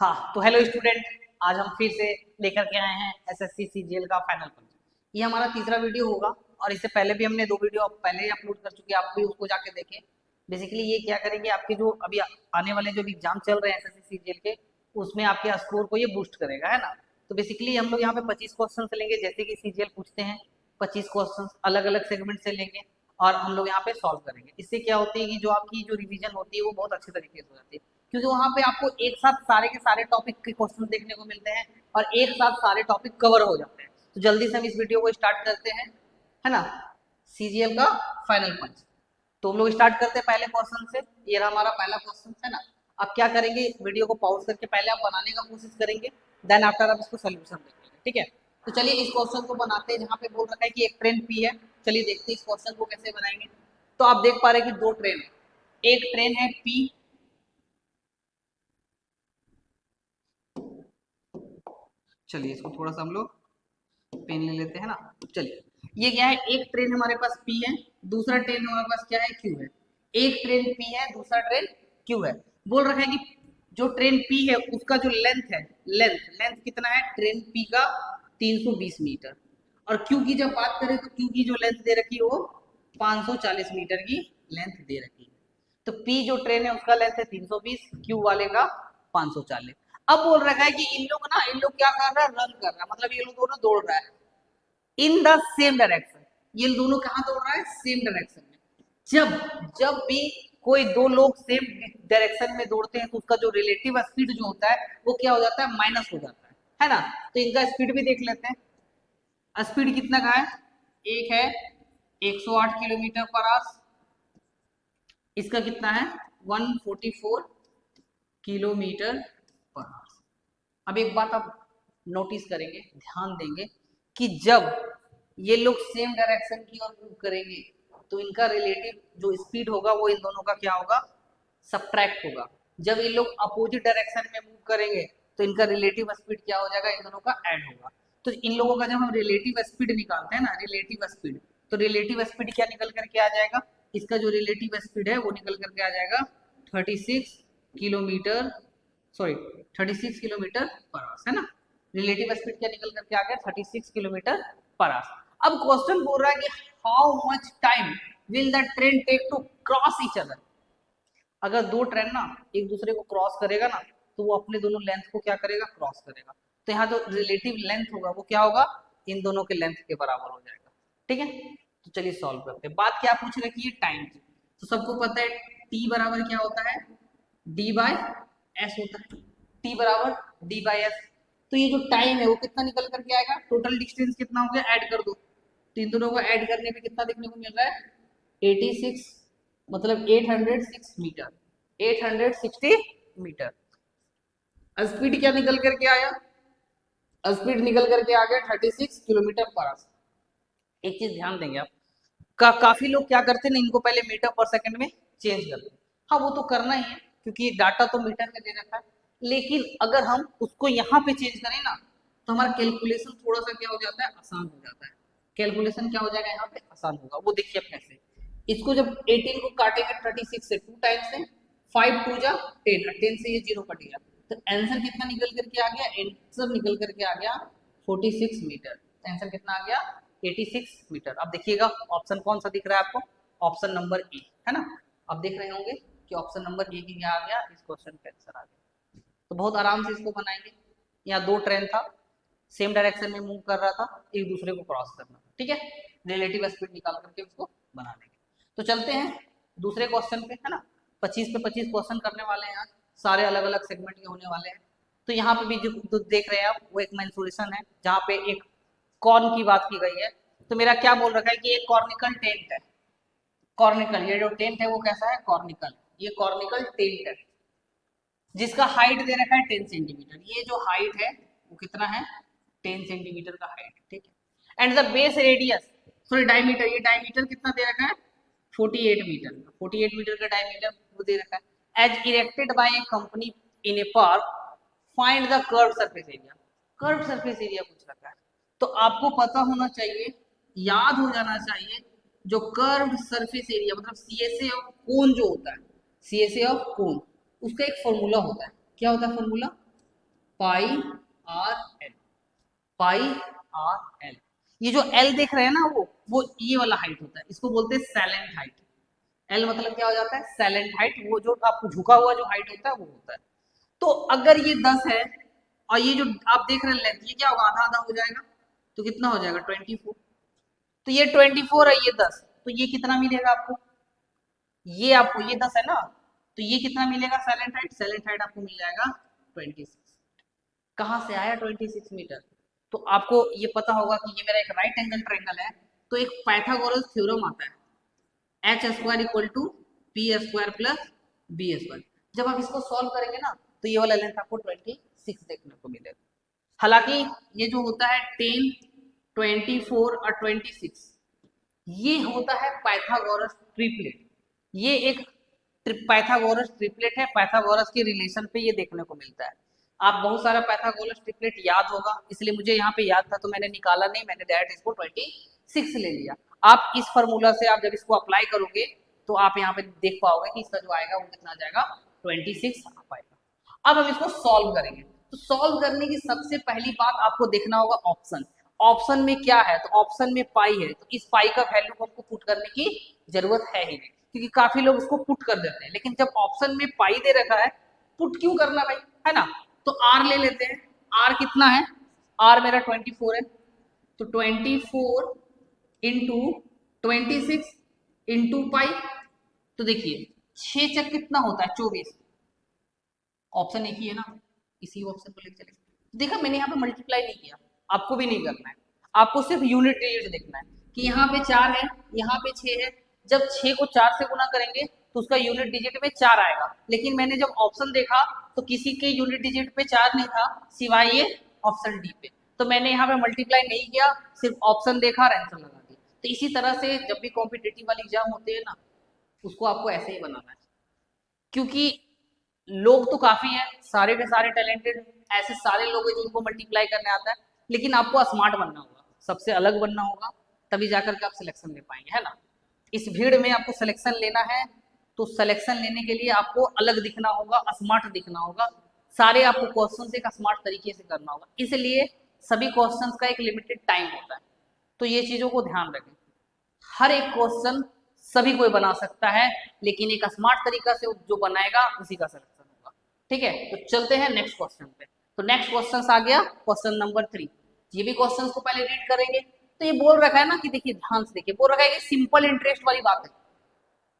हाँ तो hello student, आज हम फिर से लेकर के आए हैं एसएससी सीजीएल का फाइनल पेपर। ये हमारा तीसरा वीडियो होगा और इससे पहले भी हमने 2 वीडियो पहले ही अपलोड कर चुके हैं, आप भी उसको जाके देखें। बेसिकली ये क्या करेंगे, आपके जो अभी आने वाले जो एग्जाम चल रहे हैं एसएससी सीजीएल के, उसमें आपके स्कोर को ये बूस्ट करेगा, है ना। तो बेसिकली हम लोग यहाँ पे 25 क्वेश्चन लेंगे, जैसे कि सीजीएल पूछते हैं 25 क्वेश्चन अलग अलग सेगमेंट से लेंगे और हम लोग यहाँ पे सॉल्व करेंगे। इससे क्या होती है कि जो आपकी जो रिवीजन होती है वो बहुत अच्छे तरीके से हो जाती है, क्योंकि वहां पे आपको एक साथ सारे के सारे टॉपिक के क्वेश्चन देखने को मिलते हैं और एक साथ सारे टॉपिक कवर हो जाते हैं। तो जल्दी से हम इस वीडियो को स्टार्ट करते हैं, है ना। सीजीएल का फाइनल पंच। तो हम लोग स्टार्ट करते हैं पहले क्वेश्चन से। ये रहा हमारा पहला क्वेश्चन, है ना। अब क्या करेंगे, वीडियो को पॉज करके पहले आप बनाने का कोशिश करेंगे, देन आफ्टर आप इसको सोल्यूशन देखेंगे, ठीक है। तो चलिए इस क्वेश्चन को बनाते हैं, जहाँ पे बोल रखा है कि एक ट्रेन पी है। चलिए देखते हैं इस क्वेश्चन को कैसे बनाएंगे। तो आप देख पा रहे हैं कि दो ट्रेन है, एक ट्रेन है पी, चलिए इसको थोड़ा सा हम लोग पेन ले लेते हैं ना। चलिए ये क्या है, एक ट्रेन हमारे पास पी है, दूसरा ट्रेन हमारे पास क्या है, क्यू है। एक ट्रेन पी है, दूसरा ट्रेन क्यू है। बोल रखा है कि जो ट्रेन पी है उसका जो लेंथ है, लेंथ लेंथ कितना है ट्रेन पी का, 320 मीटर। और क्यू की जब बात करें तो क्यू की जो लेंथ दे रखी है वो 540 मीटर की लेंथ दे रखी है। तो पी जो ट्रेन है उसका लेंथ है 320, क्यू वाले का 540। अब बोल रखा है कि इन लोग क्या कर रहा है, रन कर रहा है, मतलब ये लोग दोनों दौड़ रहा है इन द सेम डायरेक्शन। ये दोनों कहाँ दौड़ रहा है, सेम डायरेक्शन में। जब जब भी कोई दो लोग सेम डायरेक्शन में दौड़ते हैं तो उसका जो रिलेटिव स्पीड जो होता है वो क्या हो जाता है, माइनस हो जाता है ना। तो इनका स्पीड भी देख लेते हैं। स्पीड कितना का है, एक है 108 किलोमीटर पर आवर, इसका कितना है 144 किलोमीटर पर आवर। अब एक बात आप नोटिस करेंगे, ध्यान देंगे कि जब ये लोग सेम डायरेक्शन की ओर मूव करेंगे तो इनका रिलेटिव जो स्पीड होगा वो इन दोनों का क्या होगा, सब्ट्रैक्ट होगा। जब ये लोग अपोजिट डायरेक्शन में मूव करेंगे तो इनका रिलेटिव स्पीड क्या हो जाएगा, इन दोनों का ऐड होगा। तो इन लोगों का जब हम रिलेटिव स्पीड निकालते हैं ना, रिलेटिव स्पीड, तो रिलेटिव स्पीड क्या निकल करके आ जाएगा, इसका जो रिलेटिव स्पीड है वो निकल करके आ जाएगा 36 kilometre, sorry 36 kilometre per hour, है ना। रिलेटिव स्पीड क्या निकल करके आ गया, 36 किलोमीटर पर आवर। अब क्वेश्चन बोल रहा है कि how much time will the train take to cross each other. अगर दो ट्रेन ना एक दूसरे को क्रॉस करेगा ना तो वो अपने दोनों लेंथ को क्या करेगा, क्रॉस करेगा। तो यहाँ जो रिलेटिव लेंथ होगा वो क्या होगा, इन दोनों के लेंथ के बराबर हो जाएगा, ठीक है। तो चलिए सॉल्व करते हैं। बात क्या पूछ रखी है, टाइम की। तो सबको पता है टी बराबर क्या होता है, डी बाय एस होता है। टी बराबर डी बाय एस। तो ये जो टाइम है वो कितना निकल करके आएगा, टोटल डिस्टेंस कितना हो गया, ऐड कर दो। तो इन दोनों को ऐड करने पे कितना देखने को मिल रहा है, 86, मतलब 806 मीटर, 860 मीटर। स्पीड क्या निकल करके आया, स्पीड निकल करके आ गया 36 किलोमीटर पर आवर। एक चीज ध्यान देंगे आप, काफी लोग क्या करते हैं ना, इनको पहले मीटर पर सेकंड में चेंज करते हैं। हाँ वो तो करना ही है क्योंकि डाटा तो मीटर में दे रखा है, लेकिन अगर हम उसको यहाँ पे चेंज करें ना तो हमारा कैलकुलेशन थोड़ा सा क्या हो जाता है, आसान हो जाता है। कैलकुलेशन क्या हो जाएगा यहाँ पे, आसान होगा। वो देखिए अब कैसे, इसको जब 18 को काटेंगे 36 से 2 टाइम्स से, 5 2 जा 10, 10 से ये 0 कट गया। तो आंसर कितना निकल करके आ गया, आंसर निकल करके आ गया 46 मीटर। आंसर कितना आ गया, 86 मीटर। अब देखिएगा ऑप्शन कौन सा दिख रहा है आपको, ऑप्शन नंबर ए, है ना। अब देख रहे होंगे कि ऑप्शन नंबर ए की क्या आ गया, इस क्वेश्चन का आंसर आ गया। तो बहुत आराम से इसको बनाएंगे। यहाँ दो ट्रेन था, सेम डायरेक्शन में मूव कर रहा था, एक दूसरे को क्रॉस करना था, ठीक है। रिलेटिव स्पीड निकाल करके उसको बना देंगे। तो चलते हैं दूसरे क्वेश्चन पे, है ना। 25 पे 25 क्वेश्चन करने वाले हैं आज, सारे अलग अलग सेगमेंट के होने वाले हैं। तो यहाँ पे भी जो देख रहे हैं आप वो एक मेंसुरेशन है, जहाँ पे एक कॉर्न की बात की गई है। तो मेरा क्या बोल रखा है कि एक कॉर्निकल टेंट है। कॉर्निकल, ये जो टेंट है वो कैसा है, कॉर्निकल। ये कॉर्निकल टेंट है जिसका हाइट दे रखा है 10 सेंटीमीटर। ये जो हाइट है वो कितना है, 10 सेंटीमीटर का हाइट, ठीक है। And the base radius, sorry diameter, ये डायमीटर कितना दे रखा है, 48 मीटर। 48 मीटर का डायमीटर वो दे रखा है। As erected by a company in a park, find the curve surface area. Curve surface area पूछ रखा है, तो आपको पता होना चाहिए, याद हो जाना चाहिए, जो कर्व सरफेस एरिया मतलब सीएसए ऑफ कोन जो होता है, सीएसए ऑफ कोन, उसका एक फॉर्मूला होता है। क्या होता है फॉर्मूला, पाई आर एल, पाई आर एल। ये जो एल देख रहे हैं ना, वो ये वाला हाइट होता है, इसको बोलते हैं सैलेंट हाइट। एल मतलब क्या हो जाता है? सैलेंट हाइट। वो जो आपको झुका हुआ जो हाइट होता है वो होता है। तो अगर ये 10 है और ये जो आप देख रहे हैं लेंथ, ये क्या होगा? आधा आधा हो जाएगा, तो कितना हो जाएगा? 24। तो ये 24 है, ये 10, तो ये कितना मिलेगा आपको? ये आपको ये 10 है ना, तो ये कितना मिलेगा सैलेंट हाइट? सैलेंट हाइट आपको मिल जाएगा 26। कहाँ से आया 26 मीटर? तो आपको ये पता होगा कि ये मेरा एक राइट एंगल ट्रायंगल है, तो एक पाइथागोरस थ्योरम आता है, H square equal to P square plus B square. जब आप इसको सॉल्व करेंगे ना, तो ये वाला लेंथ आपको 26 देखने को मिलेगा। हालांकि ये जो होता है 10, 24 और 26, ये होता है पाइथागोरस ट्रिपलेट। ये एक पाइथागोरस ट्रिपलेट है, पाइथागोरस के रिलेशन पे ये देखने को मिलता है। आप बहुत सारा पाइथागोरस ट्रिपलेट याद होगा, इसलिए मुझे यहाँ पे याद था तो मैंने निकाला नहीं, मैंने डायरेक्ट इसको 26 ले लिया। आप इस फॉर्मूला से आप जब इसको अप्लाई करोगे तो आप यहाँ पे देख पाओगे कि इसका जो आएगा वो कितना आ जाएगा? 26 आ पाएगा। अब हम इसको सॉल्व करेंगे। तो सॉल्व करने की सबसे पहली बात आपको देखना होगा ऑप्शन। ऑप्शन में क्या है? तो ऑप्शन में पाई है, तो इस पाई का वैल्यू को हमको पुट करने की जरूरत है ही नहीं, क्योंकि काफी लोग इसको पुट कर देते हैं। लेकिन जब ऑप्शन में पाई दे रखा है, पुट क्यों करना भाई, है ना? तो आर ले लेते हैं। आर कितना है? आर मेरा 24 है, तो 24 इंटू 26 इंटू पाई। तो देखिए 6 चक कितना होता है? 24। ऑप्शन एक ही है ना, इसी ऑप्शन को लेकर चलेंगे। देखा मैंने यहाँ पे मल्टीप्लाई नहीं किया, आपको भी नहीं करना है, आपको सिर्फ यूनिट डिजिट देखना है कि यहाँ पे 4 है, यहाँ पे 6 है। जब 6 को 4 से गुना करेंगे तो उसका यूनिट डिजिट में 4 आएगा। लेकिन मैंने जब ऑप्शन देखा तो किसी के यूनिट डिजिट पे 4 नहीं था सिवाय ये ऑप्शन डी पे, तो मैंने यहाँ पे मल्टीप्लाई नहीं किया, सिर्फ ऑप्शन देखा और आंसर लगा दिया। तो इसी तरह से जब भी कॉम्पिटेटिव वाली एग्जाम होते हैं ना, उसको आपको ऐसे ही बनाना है, क्योंकि लोग तो काफी हैं, सारे के सारे टैलेंटेड, ऐसे सारे लोग हैं जिनको मल्टीप्लाई करने आता है, लेकिन आपको स्मार्ट बनना होगा, सबसे अलग बनना होगा, तभी जाकर के आप सिलेक्शन ले पाएंगे, है ना? इस भीड़ में आपको सिलेक्शन लेना है, तो सिलेक्शन लेने के लिए आपको अलग दिखना होगा, स्मार्ट दिखना होगा, सारे आपको क्वेश्चन एक स्मार्ट तरीके से करना होगा। इसलिए सभी क्वेश्चंस का एक लिमिटेड टाइम होता है, तो ये चीजों को ध्यान रखें। हर एक क्वेश्चन सभी कोई बना सकता है, लेकिन एक स्मार्ट तरीका से जो बनाएगा उसी का सिलेक्शन होगा। ठीक है, तो चलते हैं नेक्स्ट क्वेश्चन पे। तो नेक्स्ट क्वेश्चन आ गया क्वेश्चन नंबर 3। ये भी क्वेश्चन को पहले रीड करेंगे। तो ये बोल रखा है ना कि देखिए ध्यान से देखिए, बोल रखा है कि सिंपल इंटरेस्ट वाली बात है।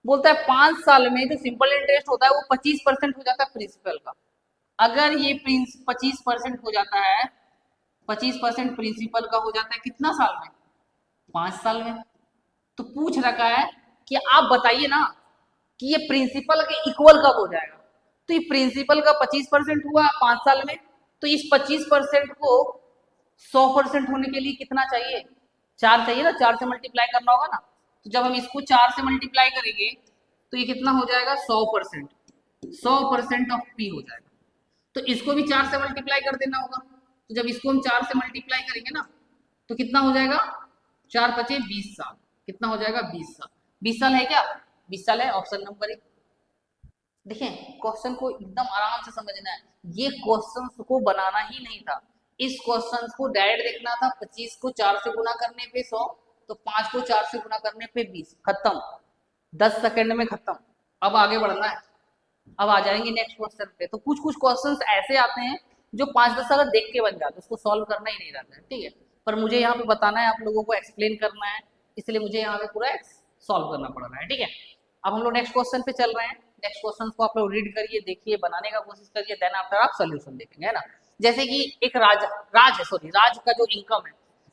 बोलता है 5 साल में जो सिंपल इंटरेस्ट होता है वो 25% हो जाता है प्रिंसिपल का। अगर ये 25% हो जाता है, 25% प्रिंसिपल का हो जाता है कितना साल में? 5 साल में। तो पूछ रखा है कि आप बताइए ना कि ये प्रिंसिपल के इक्वल कब हो जाएगा। तो ये प्रिंसिपल का 25% हुआ 5 साल में, तो इस 25% को 100% होने के लिए कितना चाहिए? 4 चाहिए ना, 4 से मल्टीप्लाई करना होगा ना। तो जब हम इसको 4 से मल्टीप्लाई करेंगे तो ये कितना हो जाएगा? 100%। 100% ऑफ पी हो जाएगा। तो इसको भी 4 से मल्टीप्लाई कर देना होगा। तो जब इसको हम 4 से मल्टीप्लाई करेंगे ना, तो कितना हो जाएगा? 4 पचे 20 साल। कितना हो जाएगा? 20 साल। 20 साल है क्या? 20 साल है, ऑप्शन नंबर 1। देखें क्वेश्चन को एकदम आराम से समझना है, ये क्वेश्चन को बनाना ही नहीं था, इस क्वेश्चन को डायरेक्ट देखना था। 25 को 4 से गुना करने पे 100, तो 5 को 4 से गुना करने पे 20, खत्म। 10 सेकंड में खत्म। अब आगे बढ़ना है, अब आ जाएंगे नेक्स्ट क्वेश्चन पे। तो कुछ कुछ क्वेश्चंस ऐसे आते हैं जो 5-10 अगर देख के बन जाते, उसको सॉल्व करना ही नहीं रहता है, ठीक है। पर मुझे यहाँ पे बताना है, आप लोगों को एक्सप्लेन करना है, इसलिए मुझे यहाँ पे पूरा सॉल्व करना पड़ रहा है, ठीक है। अब हम लोग नेक्स्ट क्वेश्चन पे चल रहे हैं। नेक्स्ट क्वेश्चन को आप लोग रीड करिए, देखिए, बनाने का कोशिश करिए, देन आफ्टर आप सोल्यूशन देखेंगे, है ना। जैसे कि एक राज का जो इनकम है,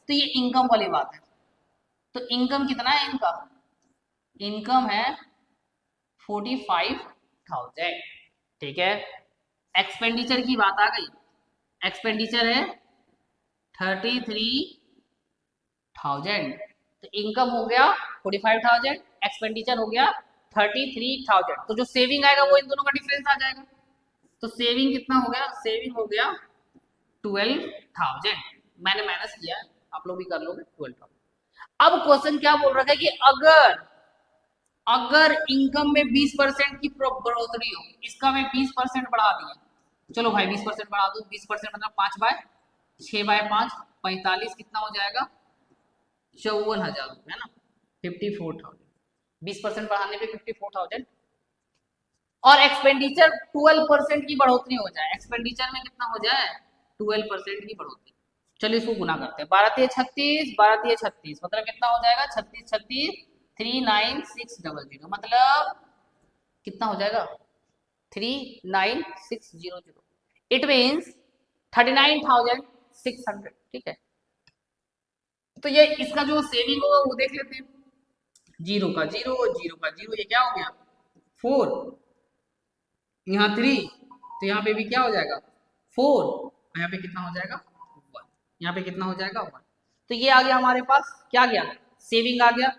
तो ये इनकम वाली बात है। तो इनकम कितना है इनका? इनकम है 45,000, ठीक है। एक्सपेंडिचर की बात आ गई, एक्सपेंडिचर है 33,000। तो इनकम हो गया 45,000, एक्सपेंडिचर हो गया 33,000। तो जो सेविंग आएगा वो इन दोनों का डिफरेंस आ जाएगा। तो सेविंग कितना हो गया? सेविंग हो गया 12,000। मैंने माइनस किया, आप लोग भी कर लोगे 12,000। अब क्वेश्चन क्या बोल रहा है कि अगर इनकम में 20% की बढ़ोतरी हो, इसका मैं 20% बढ़ा दिया, चलो भाई 20% बढ़ा दो, 20% मतलब 5/6/5 45, कितना हो जाएगा 54,000 रुपये है ना, 54,000। 20% बढ़ाने पे 54,000। और एक्सपेंडिचर 12% की बढ़ोतरी हो जाए, एक्सपेंडिचर में कितना हो जाए 12% की बढ़ोतरी। चलिए इसको गुना करते हैं, 12×3 = 36, 12×3 = 36 मतलब कितना हो जाएगा 36×36 39600, मतलब कितना हो जाएगा 39600। It means 39,600। ठीक है, तो ये इसका जो सेविंग होगा वो देख लेते हैं। 0 का 0, 0 का 0, ये क्या हो गया 4, यहाँ 3, तो यहाँ पे भी क्या हो जाएगा 4, यहाँ पे कितना हो जाएगा 1, यहाँ पे कितना हो जाएगा 1। तो ये आ गया हमारे पास, क्या गया सेविंग आ गया।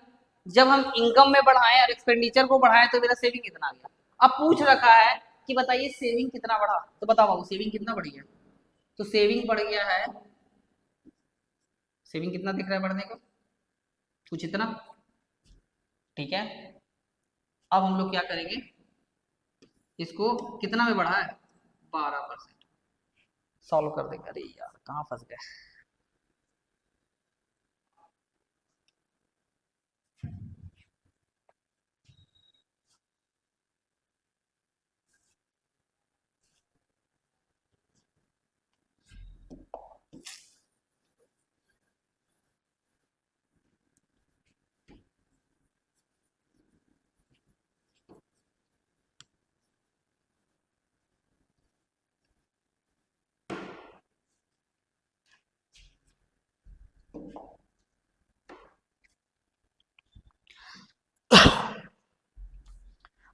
जब हम इनकम में बढ़ाएं और एक्सपेंडिचर को बढ़ाएं तो मेरा सेविंग कितना आ गया। अब पूछ रखा है कि बताइए सेविंग कितना बढ़ा, तो बताओ बाबू सेविंग कितना बढ़ गया। तो सेविंग बढ़ गया है, सेविंग कितना दिख रहा है बढ़ने का, कुछ इतना। ठीक है, अब हम लोग क्या करेंगे, इसको कितना में बढ़ा है 12%, सॉल्व कर देंगे। अरे यार कहाँ फंस गए।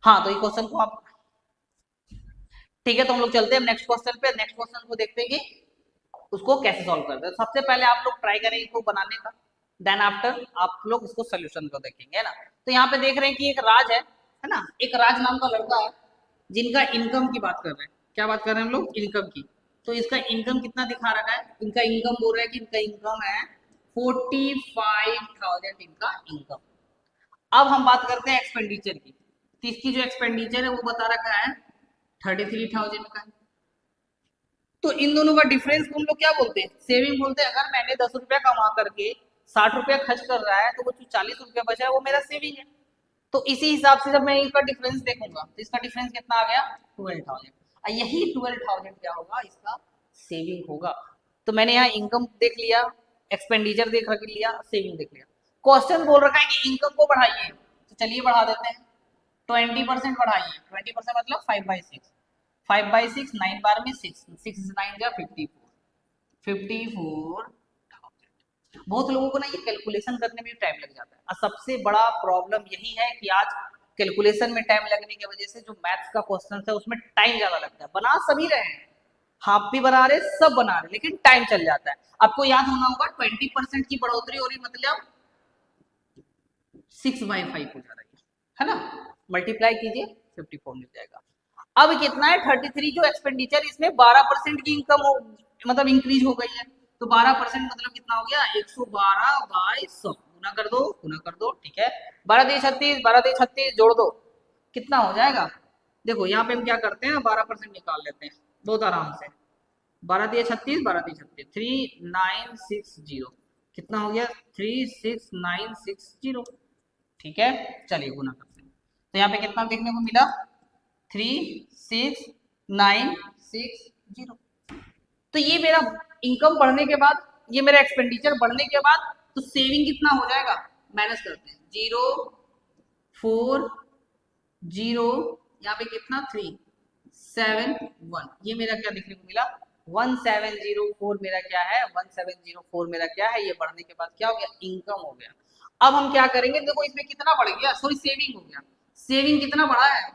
हाँ तो ये क्वेश्चन को आप, ठीक है तो हम लोग चलते हैं नेक्स्ट क्वेश्चन पे। नेक्स्ट क्वेश्चन को देखते हैं कि उसको कैसे सॉल्व करते हैं। सबसे पहले आप लोग ट्राई करें इसको बनाने का, देन आफ्टर आप लोग इसको सोल्यूशन को देखेंगे, है ना। तो यहाँ पे देख रहे हैं कि एक राज है ना, एक राज नाम का लड़का है जिनका इनकम की बात कर रहे हैं। क्या बात कर रहे हैं हम लोग, इनकम की। तो इसका इनकम कितना दिखा रखा है, इनका इनकम बोल रहा है कि इनका इनकम है 45,000 इनका इनकम। अब हम बात करते हैं एक्सपेंडिचर की, तो इसकी जो एक्सपेंडिचर है वो बता रखा है 33,000 का। तो इन दोनों का डिफरेंस को हम लोग क्या बोलते हैं, सेविंग बोलते हैं। अगर मैंने 10 रुपया कमा करके 60 रुपया खर्च कर रहा है तो वो जो 40 रुपया बचा है वो मेरा सेविंग है। तो इसी हिसाब से जब मैं इसका डिफरेंस देखूंगा तो इसका डिफरेंस कितना आ गया 12,000, और यही 12,000 क्या होगा इसका सेविंग होगा। तो मैंने यहाँ इनकम देख लिया, एक्सपेंडिचर देख रख लिया, सेविंग देख लिया। क्वेश्चन बोल रखा है कि इनकम को बढ़ाइए, तो चलिए बढ़ा देते हैं। 20% बढ़ाइए, 20% मतलब 5/6, 5/6 9 बार में 6, 6 9 जा 54, 54। बहुत लोगों को ना ये कैलकुलेशन करने में टाइम लग जाता है, और सबसे बड़ा प्रॉब्लम यही है कि आज कैलकुलेशन में टाइम लगने की वजह से जो मैथ्स का क्वेश्चन है उसमें टाइम ज्यादा लगता है। बना सभी रहे हैं, हाफ भी बना रहे, सब बना रहे, लेकिन टाइम चल जाता है। आपको याद होना होगा 20% की बढ़ोतरी हो रही मतलब 6/5 हो जा रही है ना, मल्टीप्लाई कीजिए 54 मिल जाएगा। अब कितना है 33, जो एक्सपेंडिचर इसमें 12% की इनकम हो, मतलब इंक्रीज हो गई है। तो 12% मतलब कितना हो गया 112/100, गुना कर दो, गुना कर दो। ठीक है, 12×3 = 36, 12×36 जोड़ दो, कितना हो जाएगा। देखो यहाँ पे हम क्या करते हैं 12% निकाल लेते हैं बहुत आराम से। 12×36, 12×36 3960, कितना हो गया 36960। ठीक है, चलिए गुना करते हैं। तो यहाँ पे कितना देखने को मिला 36,960। तो ये मेरा इनकम बढ़ने के बाद, ये मेरा एक्सपेंडिचर बढ़ने के बाद, तो सेविंग कितना हो जाएगा, माइनस करते हैं 0 4 0, यहाँ पे कितना 3 7 1, ये मेरा क्या देखने को मिला 1704 मेरा क्या है 1704 मेरा क्या है, ये बढ़ने के बाद क्या हो गया इनकम हो गया। अब हम क्या करेंगे, देखो इसमें कितना बढ़ गया, सॉरी सेविंग हो गया। सेविंग कितना बढ़ा है,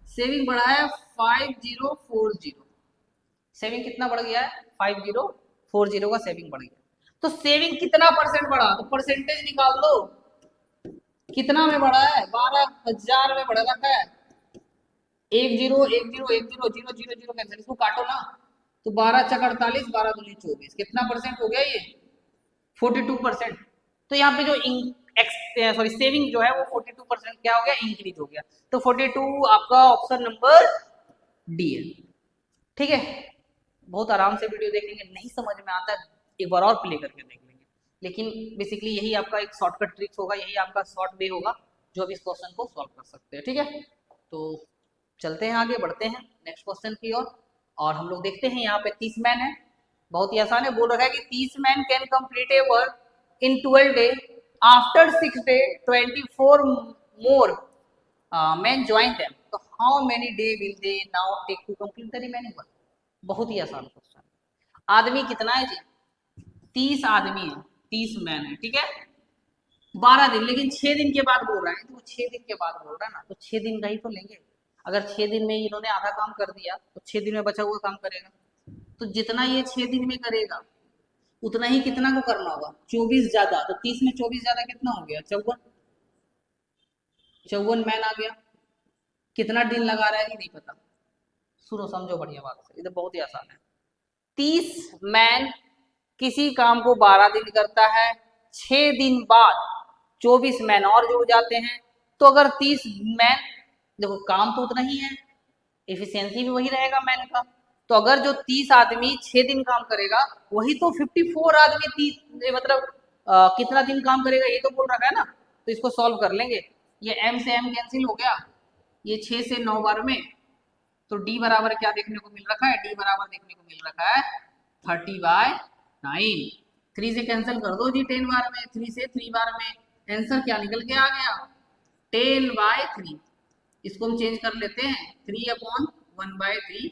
सेविंग बढ़ा है 5040, सेविंग कितना बढ़ गया है 5040 का सेविंग बढ़ गया। तो सेविंग कितना परसेंट बढ़ा, तो परसेंटेज निकाल दो, कितना में बढ़ा है 12,000 में बढ़ रखा है। 1 0 1 0 1 0 0 0 0 कैंसिल, इसको काटो ना, तो 12×4 = 48, 12×2 = 24, कितना परसेंट हो गया ये 42%। तो यहाँ पे जो सॉरी सेविंग जो है वो 42% क्या हो गया इंक्रीज हो गया। तो 42 आपका ऑप्शन नंबर डी है। ठीक है, बहुत आराम से वीडियो देखेंगे, नहीं समझ में आता है एक बार और प्ले करके देख लेंगे। लेकिन बेसिकली यही आपका एक शॉर्टकट ट्रिक्स होगा, यही आपका शॉर्ट वे होगा जो आप इस क्वेश्चन को सॉल्व कर सकते हैं। ठीक है, तो चलते हैं आगे, बढ़ते हैं नेक्स्ट क्वेश्चन की ओर। और हम लोग देखते हैं यहाँ पे 30 मैन है, बहुत ही आसान है। बोल रखा है कि 30 man can complete a work in 12 day, after 6 day 24 more man join them, तो how many day will they now take to complete the remaining work. बहुत ही आसान क्वेश्चन। आदमी कितना है जी? 30 आदमी है, 30 मैन है, ठीक है, 12 दिन, लेकिन 6 दिन के बाद बोल रहा है, तो वो 6 दिन के बाद बोल रहा है ना, तो 6 दिन का ही तो लेंगे। अगर 6 दिन में इन्होंने आधा काम कर दिया तो 6 दिन में बचा हुआ काम करेगा, तो जितना ये 6 दिन में करेगा उतना ही कितना को करना होगा, 24 ज्यादा, तो 30 में 24 ज्यादा कितना हो गया, 54, 54 मैन आ गया। कितना दिन लगा रहा है ये नहीं पता, सुनो समझो बढ़िया बात से, ये तो बहुत ही आसान है। 30 मैन किसी काम को 12 दिन करता है, 6 दिन बाद 24 मैन और जुड़ जाते हैं, तो अगर 30 मैन, देखो काम तो उतना ही है, एफिशिएंसी भी वही रहेगा मैन का, तो अगर जो 30 आदमी 6 दिन काम करेगा, वही तो 54 आदमी 30 मतलब कितना दिन काम करेगा ये तो बोल रखा है ना, तो इसको सॉल्व कर लेंगे। ये m से m कैंसिल हो गया, ये 6 से 9 बार में, तो d बराबर क्या देखने को मिल रखा है, d बराबर देखने को मिल रखा है 30/9। 3 से कैंसिल कर दो जी 10 बार में, 3 से 3 बार में, आंसर क्या निकल के आ गया, 10/3। इसको हम चेंज कर लेते हैं, 3/1/3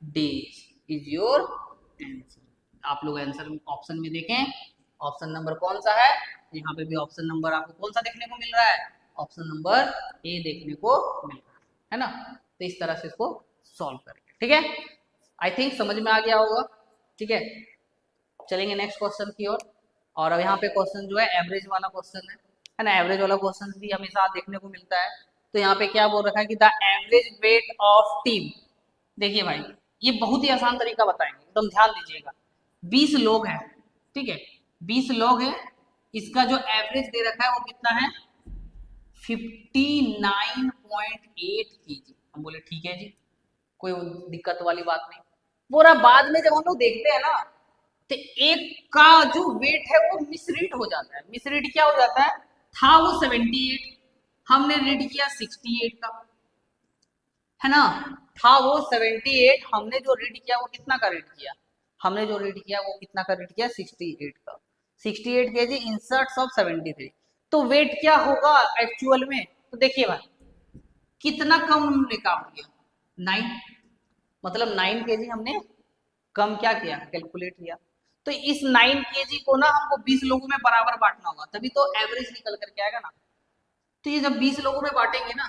डेज इज योर आंसर। आप लोग आंसर ऑप्शन में देखें, ऑप्शन नंबर कौन सा है, यहाँ पे भी ऑप्शन नंबर आपको कौन सा देखने को मिल रहा है, ऑप्शन नंबर ए देखने को मिल रहा है ना। तो इस तरह से इसको सॉल्व करेंगे, ठीक है, आई थिंक समझ में आ गया होगा। ठीक है, चलेंगे नेक्स्ट क्वेश्चन की ओर। और अब यहाँ पे क्वेश्चन जो है एवरेज वाला क्वेश्चन है ना, एवरेज वाला क्वेश्चन भी हमेशा देखने को मिलता है। तो यहाँ पे क्या बोल रखा है कि the average weight of team, देखिए भाई ये बहुत ही आसान तरीका बताएंगे, एकदम ध्यान दीजिएगा। 20 लोग हैं, ठीक है, 20 लोग हैं, इसका जो एवरेज दे रखा है वो कितना है, 59.8 kg। हम बोले ठीक है जी, कोई दिक्कत वाली बात नहीं। बोला बाद में जब हम लोग देखते हैं ना, तो एक का जो वेट है वो मिसरीड हो जाता है। मिसरीड क्या हो जाता है, था वो 78, हमने रीड किया 68 का, है ना, था वो 78, हमने जो रीड किया वो कितना का रीड किया, हमने जो रीड किया वो कितना का रीड किया, 68 का, 68 kg इंसर्ट्स ऑफ 73। तो वेट क्या होगा एक्चुअल में, तो देखिए भाई कितना कम हमने काम किया, 9, मतलब 9 kg हमने कम क्या किया, कैलकुलेट किया। तो इस 9 kg को ना हमको 20 लोगों में बराबर बांटना होगा, तभी तो एवरेज निकल करके आएगा ना। तो ये जब 20 लोगों में बांटेंगे ना,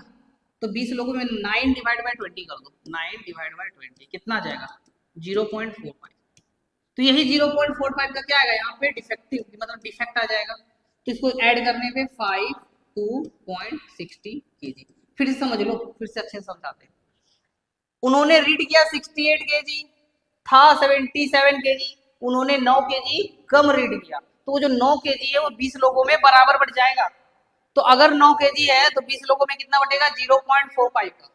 तो 20 लोगों में 9/20 कर दो, 9/20 कितना आ जाएगा, 0.45। तो यही 0.45 का क्या आएगा यहाँ पे, डिफेक्टिव मतलब डिफेक्ट आ जाएगा। तो इसको ऐड करने पे 52.60 kg। फिर से समझ लो, फिर से अच्छे से समझाते हैं। उन्होंने रीड किया 68 kg, था 77 kg, उन्होंने 9 kg कम रीड किया, तो वो जो 9 kg है वो 20 लोगों में बराबर बढ़ जाएगा। तो अगर 9 kg है तो 20 लोगों में कितना बढ़ेगा, 0.45 का,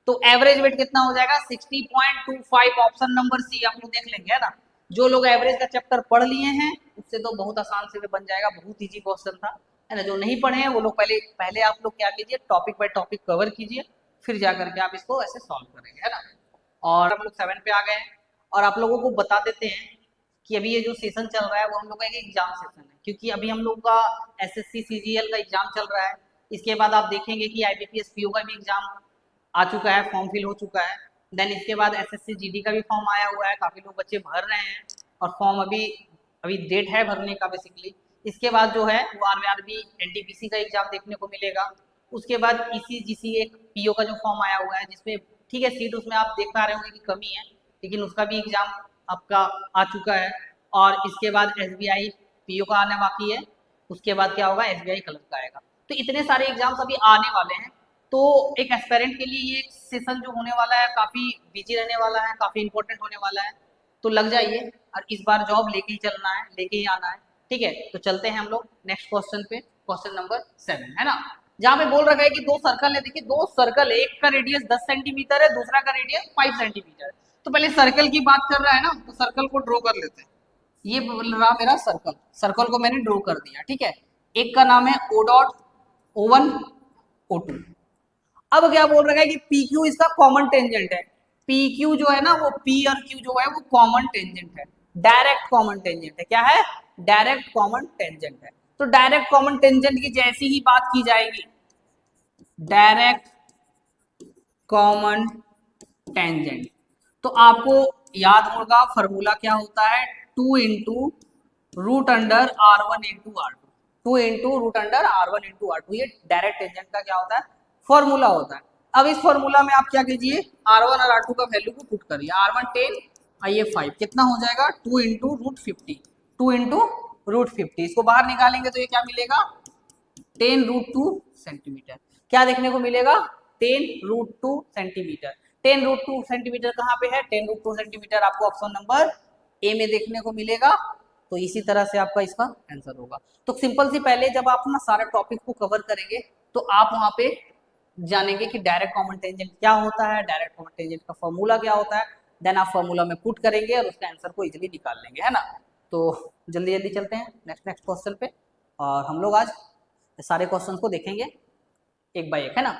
तो एवरेज वेट कितना हो जाएगा, 60.25। ऑप्शन नंबर सी आप लोग देख लेंगे, है ना। जो लोग एवरेज का चैप्टर पढ़ लिए हैं उससे तो बहुत आसान से बन जाएगा, बहुत इजी क्वेश्चन था, है ना। जो नहीं पढ़े हैं वो लोग पहले पहले आप लोग क्या कीजिए, टॉपिक बाय टॉपिक कवर कीजिए, फिर जा करके आप इसको ऐसे सॉल्व करेंगे, है ना। और हम लोग 7 पे आ गए हैं, और आप लोगों को बता देते हैं कि अभी ये जो सेशन चल रहा है वो हम लोग का एक एग्जाम सेशन है, क्योंकि अभी हम लोग का एसएससी सीजीएल का एग्जाम चल रहा है। इसके बाद आप देखेंगे कि आईबीपीएस पीओ का भी एग्जाम आ चुका है, फॉर्म फिल हो चुका है। देन इसके बाद एसएससी जीडी का भी फॉर्म आया हुआ है, काफी लोग बच्चे भर रहे हैं, और फॉर्म अभी अभी डेट है भरने का बेसिकली। इसके बाद जो है वो आरबी एनटीपीसी का एग्जाम देखने को मिलेगा। उसके बाद ईसीजीसी एक पीओ का जो फॉर्म आया हुआ है, जिसमें ठीक है सीट उसमें आप देख पा रहे होंगे कि कमी है, लेकिन उसका भी एग्जाम आपका आ चुका है। और इसके बाद एसबीआई पीओ का आना बाकी है, उसके बाद क्या होगा, एसबीआई क्लर्क का आएगा। तो इतने सारे एग्जाम्स अभी आने वाले हैं, तो एक एस्पेरेंट के लिए ये सेशन जो होने वाला है काफ़ी बिजी रहने वाला है, काफ़ी इंपॉर्टेंट होने वाला है। तो लग जाइए, और इस बार जॉब लेके ही चलना है, लेके ही आना है, ठीक है। तो चलते हैं हम लोग नेक्स्ट क्वेश्चन पे, क्वेश्चन नंबर 7, है ना, जहाँ पे बोल रखा है कि दो सर्कल है। देखिए दो सर्कल है, एक का रेडियस 10 सेंटीमीटर है, दूसरा का रेडियस 5 सेंटीमीटर है। तो पहले सर्कल की बात कर रहा है ना, तो सर्कल को ड्रॉ कर लेते हैं। ये बोल रहा मेरा सर्कल, सर्कल को मैंने ड्रॉ कर दिया, ठीक है। एक का नाम है ओ डॉट, O1, O2। अब क्या बोल रहा है कि पी क्यू इसका कॉमन टेंजेंट है। पी क्यू जो है ना, वो पी और क्यू जो है वो कॉमन टेंजेंट है, डायरेक्ट कॉमन टेंजेंट है। क्या है? डायरेक्ट कॉमन टेंजेंट है। तो डायरेक्ट कॉमन टेंजेंट की जैसी ही बात की जाएगी, डायरेक्ट कॉमन टेंजेंट, तो आपको याद होगा फॉर्मूला क्या होता है, 2 into root under R1 into R2, 2 into root under R1 into R2। ये डायरेक्ट टेंजेंट का क्या होता है? फॉर्मूला होता है। अब इस फॉर्मूला में आप क्या कीजिए, R1 और R2 का वैल्यू को पुट करिए। R1 10 और ये 5, कितना हो जाएगा? 2 इंटू रूट 50, 2 इंटू रूट 50। इसको बाहर निकालेंगे तो ये क्या मिलेगा? 10 रूट 2 सेंटीमीटर। क्या देखने को मिलेगा? 10 रूट 2 सेंटीमीटर। 10 रूट 2 सेंटीमीटर कहाँ पे है? 10 रूट 2 सेंटीमीटर आपको ऑप्शन नंबर ए में देखने को मिलेगा। तो इसी तरह से आपका इसका आंसर होगा। तो सिंपल सी, पहले जब आप ना सारे टॉपिक को कवर करेंगे तो आप वहां पे जानेंगे कि डायरेक्ट कॉमन टेंजेंट क्या होता है, डायरेक्ट कॉमन टेंजेंट का फॉर्मूला क्या होता है। देन आप फॉर्मूला में पुट करेंगे और उसका आंसर को इजीली निकाल लेंगे, है ना। तो जल्दी जल्दी चलते हैं नेक्स्ट क्वेश्चन पे, और हम लोग आज सारे क्वेश्चन को देखेंगे एक बाय एक, है ना।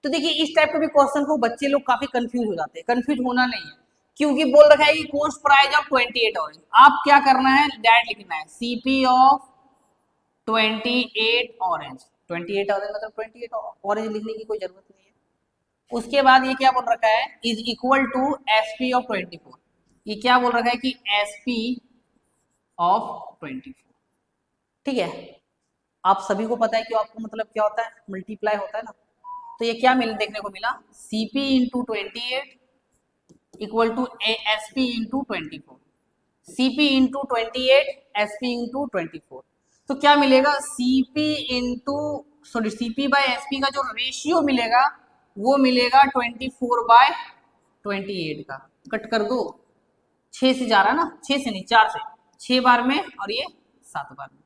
तो देखिए, इस टाइप के भी क्वेश्चन को बच्चे लोग काफी कंफ्यूज हो जाते हैं। कंफ्यूज होना नहीं है, क्योंकि बोल रखा है कि कॉस्ट प्राइस ऑफ 28 ऑरेंज। आप क्या करना है, डायरेक्ट लिखना है सीपी ऑफ 28 ऑरेंज। 28 ऑरेंज मतलब 28 ऑरेंज लिखने की कोई जरूरत नहीं है। उसके बाद ये क्या बोल रखा है, is equal to SP of 24। ये क्या बोल रखा है कि एसपी ऑफ 24, ठीक है। आप सभी को पता है कि आपको मतलब क्या होता है, मल्टीप्लाई होता है ना। तो ये क्या मिल देखने को मिला, CP into 28 equal to S P into 24, CP into 28 S P into 24। तो क्या मिलेगा, CP into sorry CP by SP का जो रेशियो मिलेगा वो मिलेगा 24/28 का। कट कर दो, 6 से जा रहा है ना, 6 से नहीं 4 से, 6 बार में और ये 7 बार में।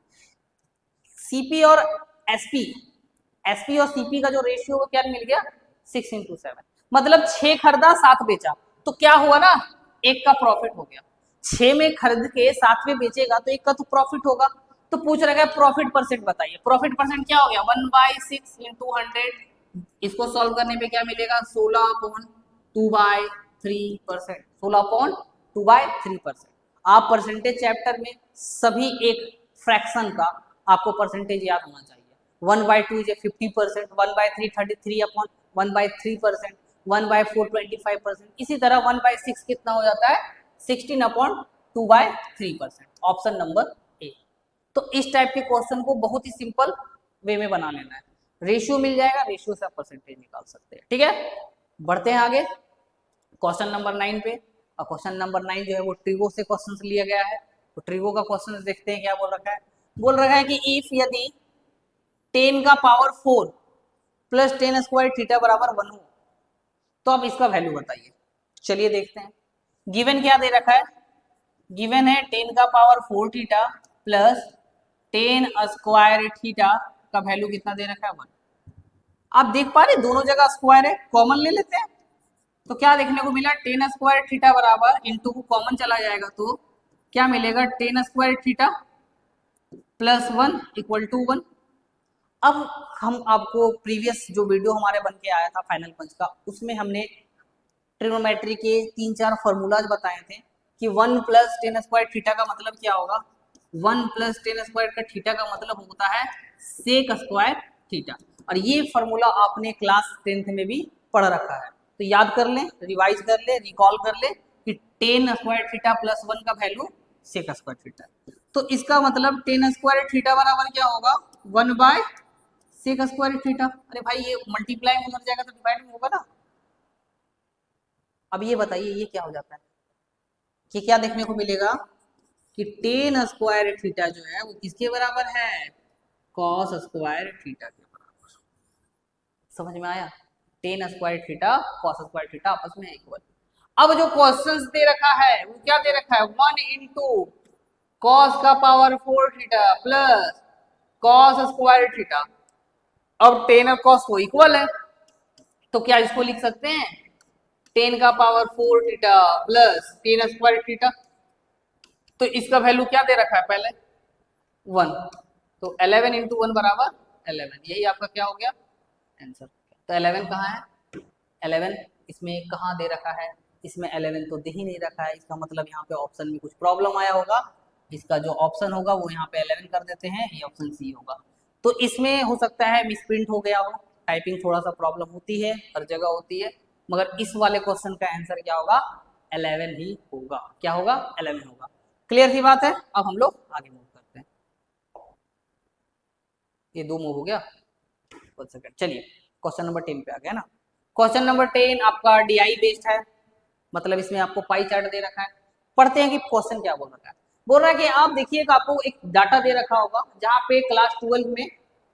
सीपी और एसपी, एसपी और सीपी का जो रेशियो वो क्या मिल गया, 6:7, मतलब 6 खरीदा 7 बेचा। तो क्या हुआ ना, एक का प्रॉफिट हो गया। 6 में खरीद के 7 में बेचेगा तो एक का तो प्रॉफिट होगा। तो पूछ रहा है प्रॉफिट परसेंट बताइए। प्रॉफिट परसेंट क्या हो गया, 1/6 इंटू 100। इसको सॉल्व करने पे क्या मिलेगा, 16/2/3%, 16/2/3%। आप परसेंटेज चैप्टर में सभी एक फ्रैक्शन का आपको परसेंटेज याद होना चाहिए। 1/2 इज 50%, 1/3 33/1/3%, 1/4 25%। इसी तरह 1/6 कितना हो जाता है, 16/2/3%। ऑप्शन नंबर ए। तो इस टाइप के क्वेश्चन को बहुत ही सिंपल वे में बना लेना है। रेशियो मिल जाएगा, रेशियो से आप परसेंटेज निकाल सकते हैं, ठीक है। बढ़ते हैं आगे क्वेश्चन नंबर 9 पे। और क्वेश्चन नंबर 9 जो है वो ट्रिगो से क्वेश्चन लिया गया है। तो ट्रिगो का क्वेश्चन देखते हैं क्या बोल रखा है। बोल रखा है कि इफ यदि 10 का पावर 4 प्लस 10 स्क्वायर थीटा बराबर 1 हो तो आप इसका वैल्यू बताइए। चलिए देखते हैं। गिवन क्या दे रखा है, गिवन है 10 का power 4 theta plus 10 square theta का वैल्यू कितना दे रखा है, 1। आप देख पा रहे दोनों जगह स्क्वायर है, कॉमन ले लेते हैं। तो क्या देखने को मिला, 10 स्क्वायर थीटा बराबर, इंटू को कॉमन चला जाएगा तो क्या मिलेगा, 10 square theta plus 1 equal to 1। अब हम आपको प्रीवियस जो वीडियो हमारे बन के आया था फाइनल पंच का, उसमें हमने ट्रिग्नोमेट्री के 3-4 फॉर्मूलाज बताए थे कि 1 प्लस 10 स्क्वायर थीटा का मतलब क्या होगा। 1 प्लस 10 स्क्वायर का थीटा का मतलब होता है सेक स्क्वायर थीटा। और ये फॉर्मूला आपने क्लास 10th में भी पढ़ रखा है, तो याद कर लें, रिवाइज कर ले, रिकॉल कर ले कि 10 स्क्वायर थीटा प्लस 1 का वैल्यू सेक स्क्वायर थीटा। तो इसका मतलब 10 स्क्वायर थीटा बराबर क्या होगा, 1/सेक स्क्वायर थीटा। अरे भाई ये मल्टीप्लाई में उधर जाएगा तो डिवाइड में होगा ना। अब ये बताइए ये क्या हो जाता है, कि क्या देखने को मिलेगा कि 10 स्क्वायर थीटा जो है वो किसके बराबर है, कॉस स्क्वायर थीटा के बराबर। समझ में आया, 10 square theta cos square theta आपस में इक्वल। अब जो क्वेश्चंस दे रखा है वो क्या दे रखा है, 1 इंटू कॉस का power 4 theta plus cos square theta. अब 10 और कॉस वो इक्वल है, तो क्या इसको लिख सकते हैं 10 का power 4 theta plus 10 square theta. तो इसका वैल्यू क्या दे रखा है पहले 1, तो 11 इंटू 1 बराबर 11, यही आपका क्या हो गया आंसर। तो 11 कहाँ है 11 इसमें कहाँ दे रखा है, इसमें 11 तो दे ही नहीं रखा है, इसका मतलब यहाँ पे ऑप्शन में कुछ प्रॉब्लम आया होगा। इसका जो ऑप्शन होगा वो यहाँ पे 11 कर देते हैं, ये ऑप्शन सी होगा। तो इसमें हो सकता है मिसप्रिंट हो गया हो, टाइपिंग थोड़ा सा प्रॉब्लम होती है, हर जगह होती है, मगर इस वाले क्वेश्चन का आंसर क्या होगा 11 ही होगा। क्या होगा 11 होगा। क्लियर सी बात है। अब हम लोग आगे मूव करते हैं। ये 2 मूव हो गया, 1 सेकंड। चलिए क्वेश्चन नंबर 10 पे आ गया ना। क्वेश्चन नंबर 10 आपका डीआई बेस्ड है, मतलब इसमें आपको पाई चार्ट दे रखा है। पढ़ते हैं कि क्वेश्चन क्या बोल रखा है। बोल रहा है कि आप देखिएगा आपको एक डाटा दे रखा होगा जहाँ पे क्लास 12 में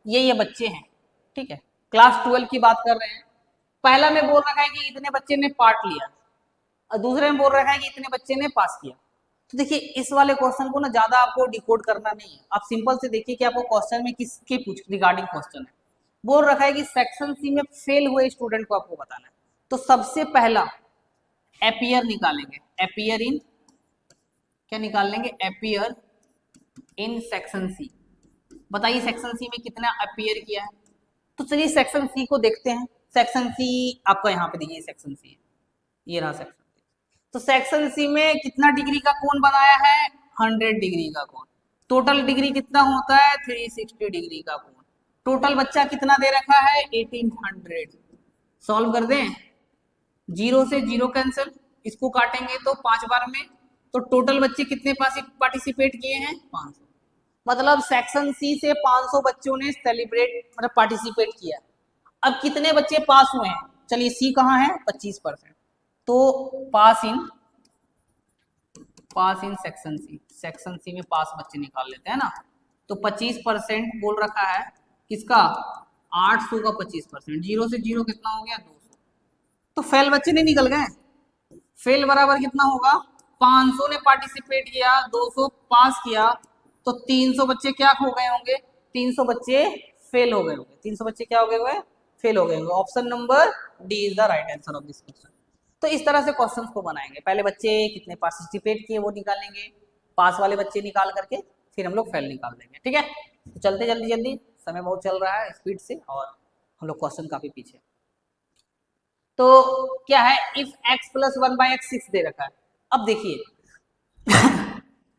ये बच्चे हैं, ठीक है, क्लास 12 की बात कर रहे हैं। पहला में बोल रखा है कि इतने बच्चे ने पार्ट लिया और दूसरे में बोल रखा है कि इतने बच्चे ने पास किया। तो देखिए इस वाले क्वेश्चन को ना ज्यादा आपको डिकोड करना नहीं है, आप सिंपल से देखिए कि आपको क्वेश्चन में किसके पूछ रिगार्डिंग क्वेश्चन है। बोल रखा है कि सेक्शन सी में फेल हुए स्टूडेंट को आपको बताना है। तो सबसे पहला अपीयर निकालेंगे, अपीयर इन क्या निकाल लेंगे अपीयर इन सेक्शन सी। बताइए सेक्शन सी में कितना अपीयर किया है। तो चलिए सेक्शन सी को देखते हैं। सेक्शन सी आपका यहाँ पे देखिए सेक्शन सी है, ये रहा सेक्शन सी। तो सेक्शन सी में कितना डिग्री का कोण बनाया है 100 डिग्री का कोण। टोटल डिग्री कितना होता है 360 डिग्री का कोण। टोटल बच्चा कितना दे रखा है 1800। सॉल्व कर दें, 0 से 0 कैंसिल, इसको काटेंगे तो 5 बार में, तो टोटल बच्चे कितने पार्टिसिपेट किए हैं 500। मतलब सेक्शन सी से 500 बच्चों ने सेलिब्रेट मतलब पार्टिसिपेट किया। अब कितने बच्चे पास हुए हैं, चलिए सी कहाँ है 25%, तो पास इन सेक्शन सी में पास बच्चे निकाल लेते हैं ना। तो 25% बोल रखा है किसका 800 का 25%, 0 से 0 कितना हो गया 200। तो फेल बच्चे नहीं निकल गए, फेल बराबर कितना होगा 500 ने पार्टिसिपेट किया 200 पास किया, तो 300 बच्चे क्या हो गए होंगे 300 बच्चे फेल हो गए होंगे। 300 बच्चे क्या हो गए हुए फेल हो गए होंगे। Option number D is the right answer of this question. तो इस तरह से क्वेश्चन को बनाएंगे, पहले बच्चे कितने पार्टिसिपेट किए वो निकालेंगे, पास वाले बच्चे निकाल करके फिर हम लोग फेल निकाल देंगे। ठीक है, तो चलते जल्दी जल्दी, समय बहुत चल रहा है स्पीड से और हम लोग क्वेश्चन काफी पीछे। तो क्या है इफ x प्लस 1/x 6 दे रखा है। अब देखिए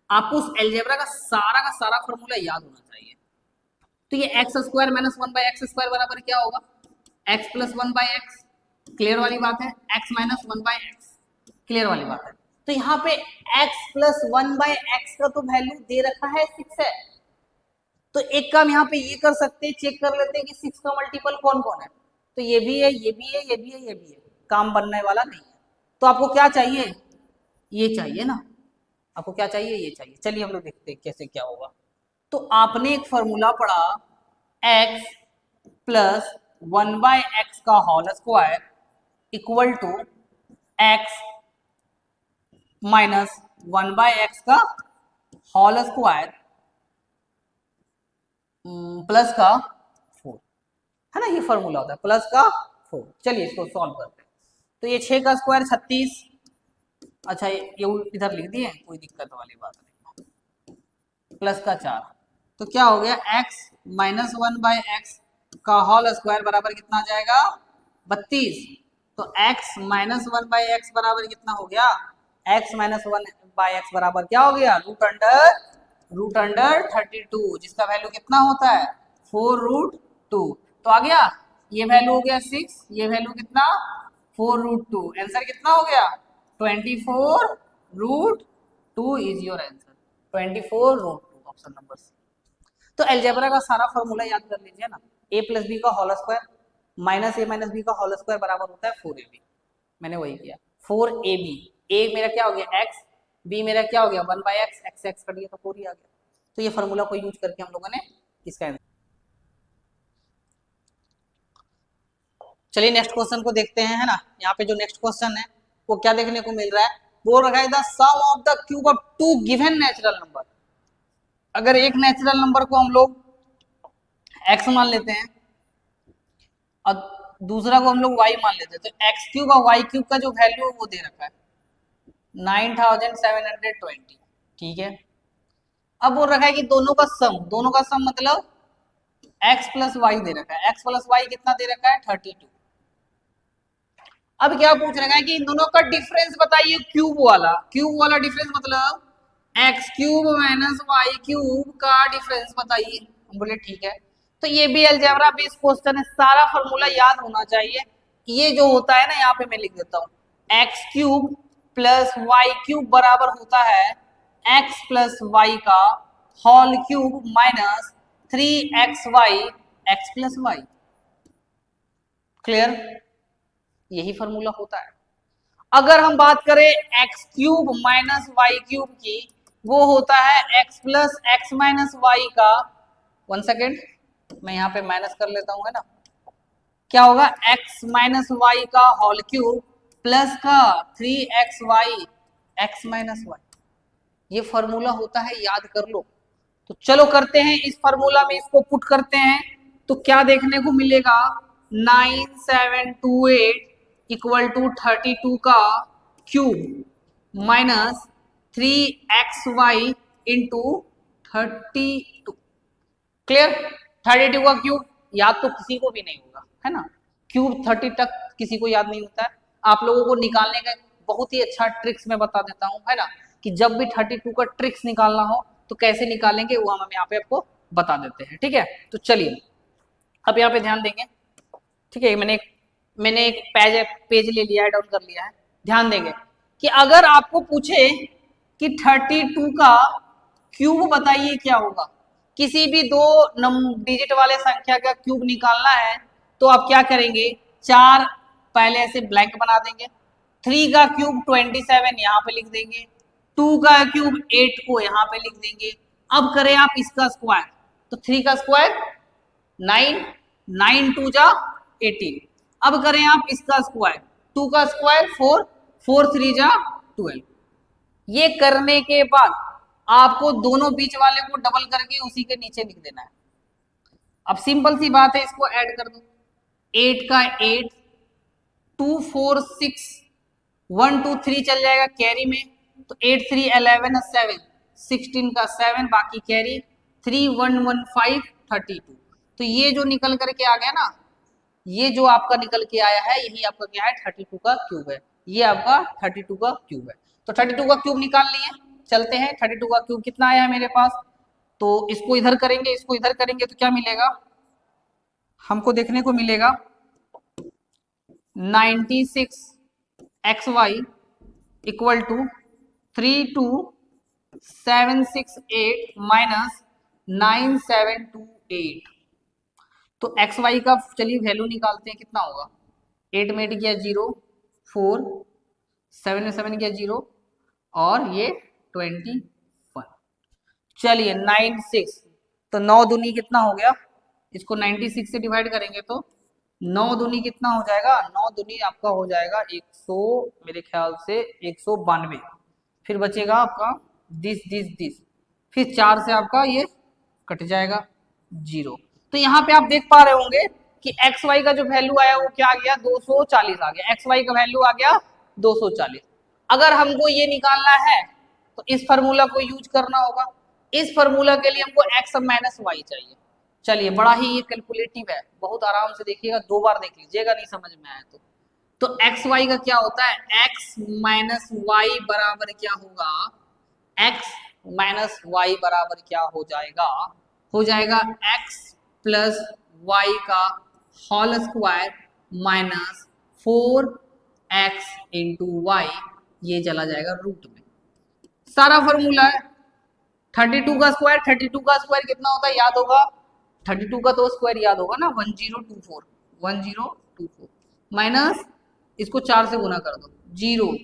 आपको उस एलजेब्रा का सारा फॉर्मूला याद होना चाहिए। तो ये x square minus 1/x square बराबर क्या होगा x प्लस 1/x, क्लियर वाली बात है, x माइनस 1/x, क्लियर वाली बात है। तो यहाँ पे x प्लस 1/x का तो वैल्यू दे रखा है 6 है। तो एक काम यहाँ पे ये कर सकते हैं, चेक कर लेते हैं कि 6 का मल्टीपल कौन कौन है। तो ये भी है, ये भी है, ये भी है, ये भी है, काम बनने वाला नहीं है। तो आपको क्या चाहिए ये चाहिए ना, आपको क्या चाहिए ये चाहिए। चलिए हम लोग देखते हैं कैसे क्या होगा। तो आपने एक फॉर्मूला पढ़ा x प्लस 1/x का whole square equal to x minus 1/x का होल स्क्वायर प्लस का 4 है ना, ये फॉर्मूला होता है प्लस का 4। चलिए इसको सॉल्व करते हैं। तो ये 6 का स्क्वायर 36, अच्छा ये इधर लिख दिए, कोई दिक्कत वाली बात नहीं, प्लस का 4। तो क्या हो गया x माइनस 1/x का होल स्क्वायर बराबर कितना आ जाएगा 32। तो x माइनस 1/x बराबर कितना हो गया, x माइनस 1/x बराबर क्या हो गया रूट अंडर 32, जिसका वैल्यू कितना होता है 4√2। तो आ गया, ये वैल्यू हो गया 6, ये वैल्यू कितना 4√2, आंसर कितना हो गया 24√2 is your answer, 24√2 option number C. तो एलजेब्रा का सारा फॉर्मूला याद कर लीजिए ना, a प्लस बी का whole square minus a minus B का होल स्क्वायर बराबर होता है 4ab। मैंने वही किया 4ab, a मेरा क्या हो गया x, b मेरा क्या हो गया 1/x, x x कर दिया तो 4 ही आ गया। तो ये फॉर्मूला को यूज करके हम लोगों ने इसका आंसर। चलिए नेक्स्ट क्वेश्चन को देखते हैं, है ना। यहाँ पे जो नेक्स्ट क्वेश्चन है वो क्या देखने को मिल रहा है, बोल रखा है the sum of the cube of 2 given natural number. अगर एक नेचुरल नंबर को हम लोग x मान लेते हैं और दूसरा को हम लोग y मान लेते हैं, तो एक्स क्यूब और वाई क्यूब का जो वैल्यू है वो दे रखा है 9720। ठीक है, अब बोल रखा है कि दोनों का सम मतलब x प्लस वाई दे रखा है, x प्लस वाई कितना दे रखा है 32। अब क्या पूछ रखा है कि इन दोनों का डिफरेंस बताइए, क्यूब वाला डिफरेंस मतलब X cube minus Y cube का डिफरेंस बताइए। हम बोले ठीक है, तो ये भी अलजेब्रा बेस्ड क्वेश्चन है, सारा फॉर्मूला याद होना चाहिए। ये जो होता है ना, यहाँ पे मैं लिख देता हूँ X cube plus Y cube बराबर होता है एक्स प्लस वाई का whole cube minus 3xy X plus Y. Clear, यही फॉर्मूला होता है। अगर हम बात करें X cube minus Y cube की, वो होता है X plus X minus Y का, 1 सेकेंड मैं यहाँ पे माइनस कर लेता हूँ, है ना, क्या होगा एक्स माइनस वाई का होल क्यूब प्लस का 3xy एक्स माइनस वाई। ये फॉर्मूला होता है, याद कर लो। तो चलो करते हैं इस फॉर्मूला में, इसको पुट करते हैं तो क्या देखने को मिलेगा 9728 इक्वल टू 32 का cube minus 3xy into 32। Clear, 32 का क्यूब याद तो किसी को भी नहीं होगा, है ना, क्यूब 30 तक किसी को याद नहीं होता है। आप लोगों को निकालने का बहुत ही अच्छा ट्रिक्स मैं बता देता हूँ, है ना, कि जब भी 32 का ट्रिक्स निकालना हो तो कैसे निकालेंगे वो हम यहाँ पे आपको बता देते हैं। ठीक है, तो चलिए अब यहाँ पे ध्यान देंगे। ठीक है, मैंने एक पेज ले लिया है, डाउन कर लिया है। ध्यान देंगे कि अगर आपको पूछे कि 32 का क्यूब बताइए क्या होगा, किसी भी दो डिजिट वाले संख्या का क्यूब निकालना है तो आप क्या करेंगे, 4 पहले ऐसे ब्लैंक बना देंगे, 3 का क्यूब 27 यहाँ पे लिख देंगे, 2 का क्यूब 8 को यहाँ पे लिख देंगे। अब करें आप इसका स्क्वायर, तो 3 का स्क्वायर 9, 9 2 जा 18। अब करें आप इसका स्क्वायर, 2 का स्क्वायर 4, 4 3 जा 12। ये करने के बाद आपको दोनों बीच वाले को डबल करके उसी के नीचे लिख देना है। अब सिंपल सी बात है, इसको ऐड कर दो, 8 का 8, 2 4 6, 1 2 3 चल जाएगा कैरी में, तो 8 3 11 7, 16 का 7 बाकी कैरी, 3 1 1 5 32। तो ये जो निकल करके आ गया ना, ये जो आपका निकल के आया है यही आपका क्या है 32 का क्यूब है। ये आपका 32 का क्यूब है। तो 32 का क्यूब निकाल लिए, चलते हैं 32 का क्यूब कितना आया है मेरे पास, तो इसको इधर करेंगे इसको इधर करेंगे तो क्या मिलेगा, हमको देखने को मिलेगा 96xy इक्वल टू 32768 माइनस 9728। तो एक्स वाई का चलिए वैल्यू निकालते हैं, कितना होगा, 8 में 8 गया 0, 4 7 में 7 गया 0 और ये 21। चलिए 96, तो 9 दूनी कितना हो गया, इसको 96 से डिवाइड करेंगे तो 9 दूनी कितना हो जाएगा, 9 दूनी आपका हो जाएगा 100, मेरे ख्याल से 192। फिर बचेगा आपका दिस, फिर 4 से आपका ये कट जाएगा 0। तो यहाँ पे आप देख पा रहे होंगे कि एक्स वाई का जो वैल्यू आया वो क्या आ गया 240 आ गया, एक्स वाई का वैल्यू आ गया 240। अगर हमको ये निकालना है तो इस फार्मूला को यूज करना होगा। इस फार्मूला के लिए हमको एक्स माइनस वाई चाहिए। चलिए बड़ा ही ये कैलकुलेटिव है, बहुत आराम से देखिएगा, 2 बार देख लीजिएगा नहीं समझ में आया तो एक्स वाई का क्या होता है, एक्स माइनस वाई बराबर क्या होगा, एक्स माइनस वाई बराबर क्या हो जाएगा एक्स प्लस वाई का whole square minus 4x into Y, ये चला जाएगा रूट में। सारा फॉर्मूला है 32 का स्क्वायर, 32 का स्क्वायर कितना होता है याद होगा, 32 का तो स्क्वायर याद होगा ना 1024 माइनस इसको 4 से गुना कर दो 0,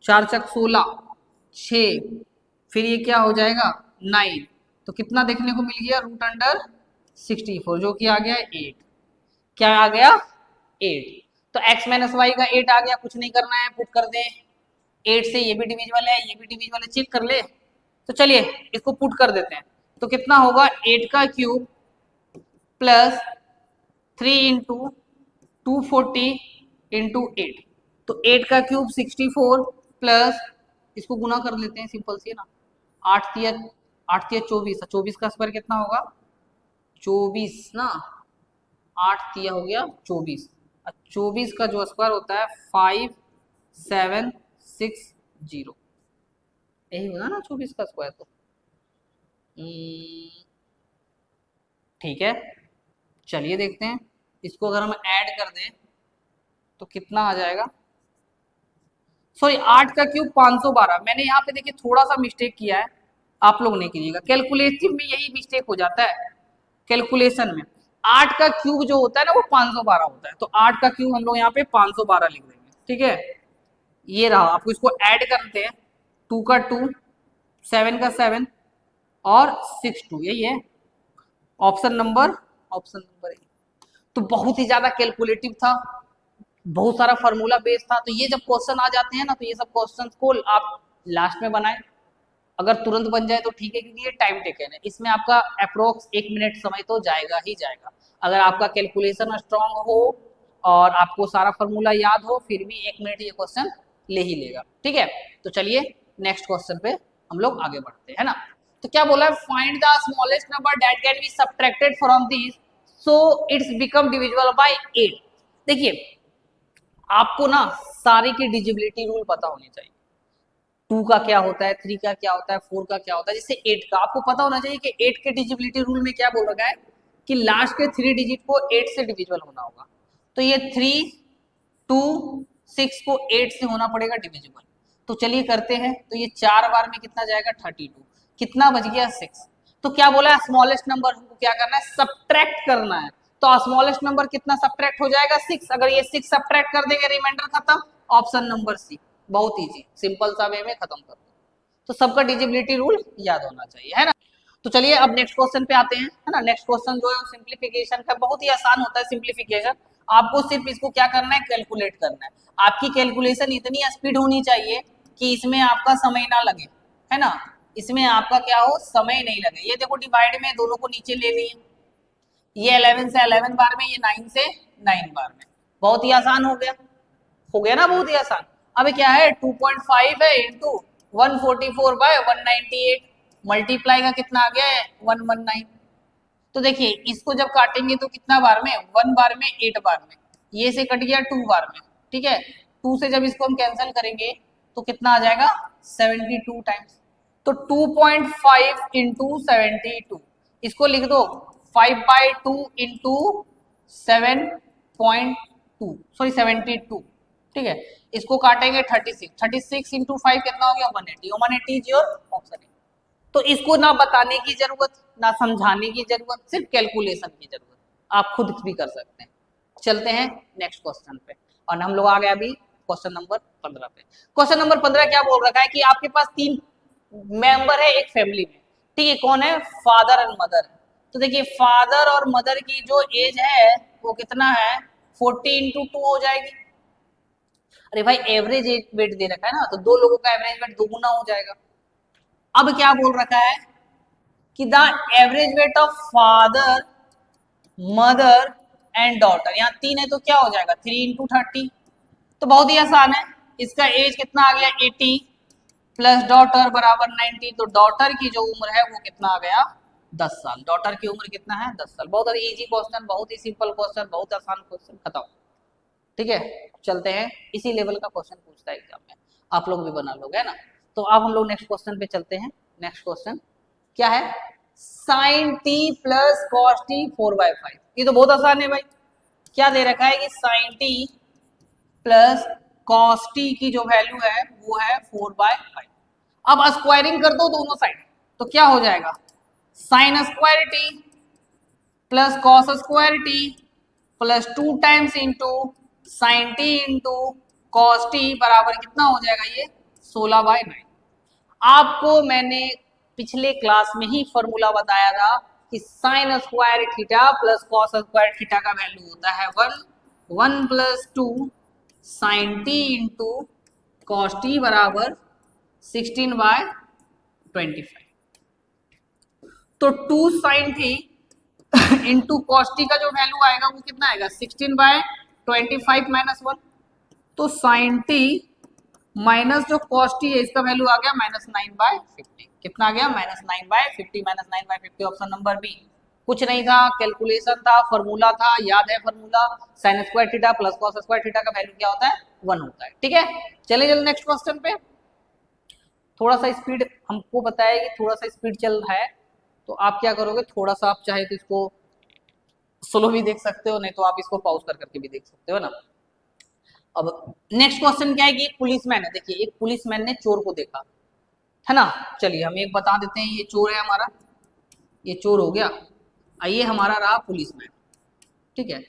4 चक 16, 6, फिर ये क्या हो जाएगा 9, तो कितना देखने को मिल गया रूट अंडर 64 जो कि आ गया 8। क्या आ गया 8। तो x माइनस वाई का 8 आ गया, कुछ नहीं करना है पुट कर दें, 8 से ये भी डिविजिबल है ये भी डिविजिबल है, चेक कर ले। तो चलिए इसको पुट कर देते हैं, तो कितना होगा 8 का क्यूब प्लस 3 इंटू 240 इंटू 8, तो 8 का क्यूब 64 प्लस, इसको गुना कर लेते हैं, सिंपल सी है ना, 8 तिया 24, 24 का स्क्वायर कितना होगा 24 ना, 8 तिया हो गया 24, 24 का जो स्क्वायर होता है 5760, यही होगा ना 24 का स्क्वायर। तो ठीक है, चलिए देखते हैं, इसको अगर हम ऐड कर दें तो कितना आ जाएगा, सॉरी 8 का क्यूब 512, मैंने यहाँ पे देखिए थोड़ा सा मिस्टेक किया है, आप लोग नहीं कीजिएगा, कैलकुलेटिव में यही मिस्टेक हो जाता है, कैलकुलेशन में 8 का क्यूब जो होता है ना वो 512 होता है, तो 8 का क्यूब हम लोग यहाँ पे 512 लिख देंगे, ठीक है, ये रहा, आपको इसको ऐड करते हैं, 2 का 2, 7 का 7 और 6 2, यही है ऑप्शन नंबर ए। तो बहुत ही ज्यादा कैलकुलेटिव था, बहुत सारा फार्मूला बेस था, तो ये जब क्वेश्चन आ जाते हैं ना, तो ये सब क्वेश्चन को आप लास्ट में बनाएं, अगर तुरंत बन जाए तो ठीक है, क्योंकि ये टाइम टेकन है, इसमें आपका अप्रोक्स 1 मिनट समय तो जाएगा ही जाएगा, अगर आपका कैलकुलेशन स्ट्रांग हो और आपको सारा फार्मूला याद हो, फिर भी 1 मिनट ये क्वेश्चन ले ही लेगा, ठीक है। तो चलिए नेक्स्ट क्वेश्चन पे हम लोग आगे बढ़ते हैं ना। तो क्या बोला है, find the smallest number that can be subtracted from this so it's become divisible by 8। देखिए आपको ना सारी की डिजिबिलिटी रूल पता होनी चाहिए, 2 का क्या होता है, 3 का क्या होता है, 4 का क्या होता है, जैसे 8 का आपको पता होना चाहिए कि 8 के डिजिबिलिटी रूल में क्या बोल रखा है कि लास्ट के 3 डिजिट को 8 से डिविजिबल होना होगा, तो ये 3 2 6 को 8 से होना पड़ेगा डिविजिबल, तो चलिए करते हैं, तो ये 4 बार में कितना जाएगा 32, कितना बच गया 6, तो क्या बोला है स्मॉलेस्ट नंबर को क्या करना है सब्ट्रैक्ट करना है, तो स्मॉलेस्ट नंबर कितना सब्ट्रैक्ट हो जाएगा 6, अगर ये 6 सब्ट्रैक्ट कर देंगे रिमाइंडर खत्म, ऑप्शन नंबर सी, बहुत इजी सिंपल सा वे में खत्म कर दो, तो सबका डिजिबिलिटी रूल याद होना चाहिए, है ना। तो चलिए अब नेक्स्ट क्वेश्चन पे आते हैं, है ना, नेक्स्ट क्वेश्चन जो है सिंप्लीफिकेशन का, बहुत ही आसान होता है सिंप्लीफिकेशन, आपको सिर्फ इसको क्या करना है कैलकुलेट करना है, आपकी कैलकुलेशन इतनी स्पीड होनी चाहिए कि इसमें आपका समय ना लगे, है ना, इसमें आपका क्या हो समय नहीं लगे, ये देखो डिवाइड में दोनों को नीचे ले लिए, ये 11 से 11 बार में, ये 9 से 9 बार में, बहुत ही आसान हो गया ना, बहुत ही आसान। अब क्या है 2.5 है इंटू 144 बाय 198, मल्टीप्लाई का कितना आ गया है 119, तो देखिए इसको जब काटेंगे तो कितना बार में 1 बार में 8 बार में, ये से कट गया 2 बार में, ठीक है, 2 से जब इसको हम कैंसिल करेंगे तो कितना आ जाएगा 72 टाइम्स, तो 2.5 इंटू 72, इसको लिख दो 5/2 इंटू 7.2 सॉरी 72, ठीक है, इसको काटेंगे 36 इंटू 5 कितना हो गया 180, 180 इज योर ऑप्शन। तो इसको ना बताने की जरूरत ना समझाने की जरूरत, सिर्फ कैलकुलेशन की जरूरत, आप खुद भी कर सकते हैं। चलते हैं नेक्स्ट क्वेश्चन पे, और हम लोग आ गए अभी क्वेश्चन नंबर 15 पे। क्वेश्चन नंबर 15 क्या बोल रखा है कि आपके पास 3 मेंबर है एक फैमिली में, ठीक है, कौन है फादर एंड मदर, तो देखिए फादर और मदर की जो एज है वो कितना है 40 इंटू 2 हो जाएगी, अरे भाई एवरेज वेट दे रखा है ना, तो 2 लोगों का एवरेज वेट 2 गुना हो जाएगा। अब क्या बोल रखा है कि the average weight of father mother and daughter, यहाँ 3 है तो क्या हो जाएगा 3 इंटू 30, तो बहुत ही आसान है, इसका एज कितना आ गया 80 प्लस डॉटर बराबर 90, तो डॉटर की जो उम्र है वो कितना आ गया 10 साल, डॉटर की उम्र कितना है 10 साल, बहुत इजी क्वेश्चन, बहुत ही सिंपल क्वेश्चन, बहुत आसान क्वेश्चन, खत्म, ठीक है। चलते हैं, इसी लेवल का क्वेश्चन पूछता है एग्जाम में, आप लोग भी बना लोगे, है ना। तो अब हम लोग नेक्स्ट क्वेश्चन पे चलते हैं, नेक्स्ट क्वेश्चन क्या है sine T plus cos T 4/5, ये तो बहुत आसान है भाई, क्या दे रखा है कि sine T plus cos T की जो वैल्यू है वो है 4/5, अब स्क्वायरिंग कर दो दोनों साइड, तो क्या हो जाएगा sine square T plus cos square T plus 2 times into sine T into cos T बराबर कितना हो जाएगा ये 16/9। आपको मैंने पिछले क्लास में ही फॉर्मूला बताया था कि sine square theta plus cos square theta का वैल्यू होता है 1 plus 2 sine T into cos T बराबर 16/25, तो 2 sine T into cos T का जो वैल्यू आएगा वो कितना आएगा 16/25, 25 माइनस 1, तो साइन टी माइनस जो कॉस टी है इसका वैल्यू आ गया -9/50। कितना आ गया? -9/50, -9/50 ऑप्शन नंबर बी। कुछ नहीं था, कैलकुलेशन था, फॉर्मूला था, याद है formula, sign square theta plus cos square theta का वैल्यू क्या होता है? 1 होता है। ठीक है, चले चलो नेक्स्ट क्वेश्चन पे। थोड़ा सा स्पीड हमको बताया कि थोड़ा सा स्पीड चल रहा है, तो आप क्या करोगे, थोड़ा सा आप चाहे तो इसको स्लो भी देख सकते हो, नहीं तो आप इसको पॉज कर करके भी देख सकते हो ना। अब नेक्स्ट क्वेश्चन क्या है कि एक पुलिसमैन है, देखिए एक पुलिसमैन ने चोर को देखा, है ना। चलिए हम एक बता देते हैं, ये चोर है हमारा, ये चोर हो गया, ये हमारा रहा पुलिसमैन। ठीक है,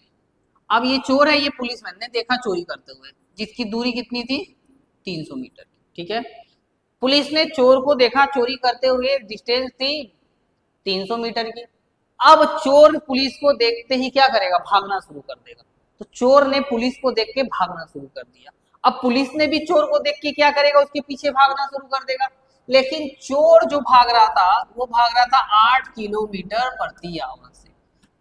अब ये चोर है, ये पुलिसमैन ने देखा चोरी करते हुए, जिसकी दूरी कितनी थी? 300 मीटर की। ठीक है, पुलिस ने चोर को देखा चोरी करते हुए, डिस्टेंस थी 300 मीटर की। अब चोर पुलिस को देखते ही क्या करेगा? भागना शुरू कर देगा। तो चोर ने पुलिस को देख के भागना शुरू कर दिया। अब पुलिस ने भी चोर को देख के क्या करेगा? उसके पीछे भागना शुरू कर देगा। लेकिन चोर जो भाग रहा था वो भाग रहा था 8 किलोमीटर प्रति आवर से,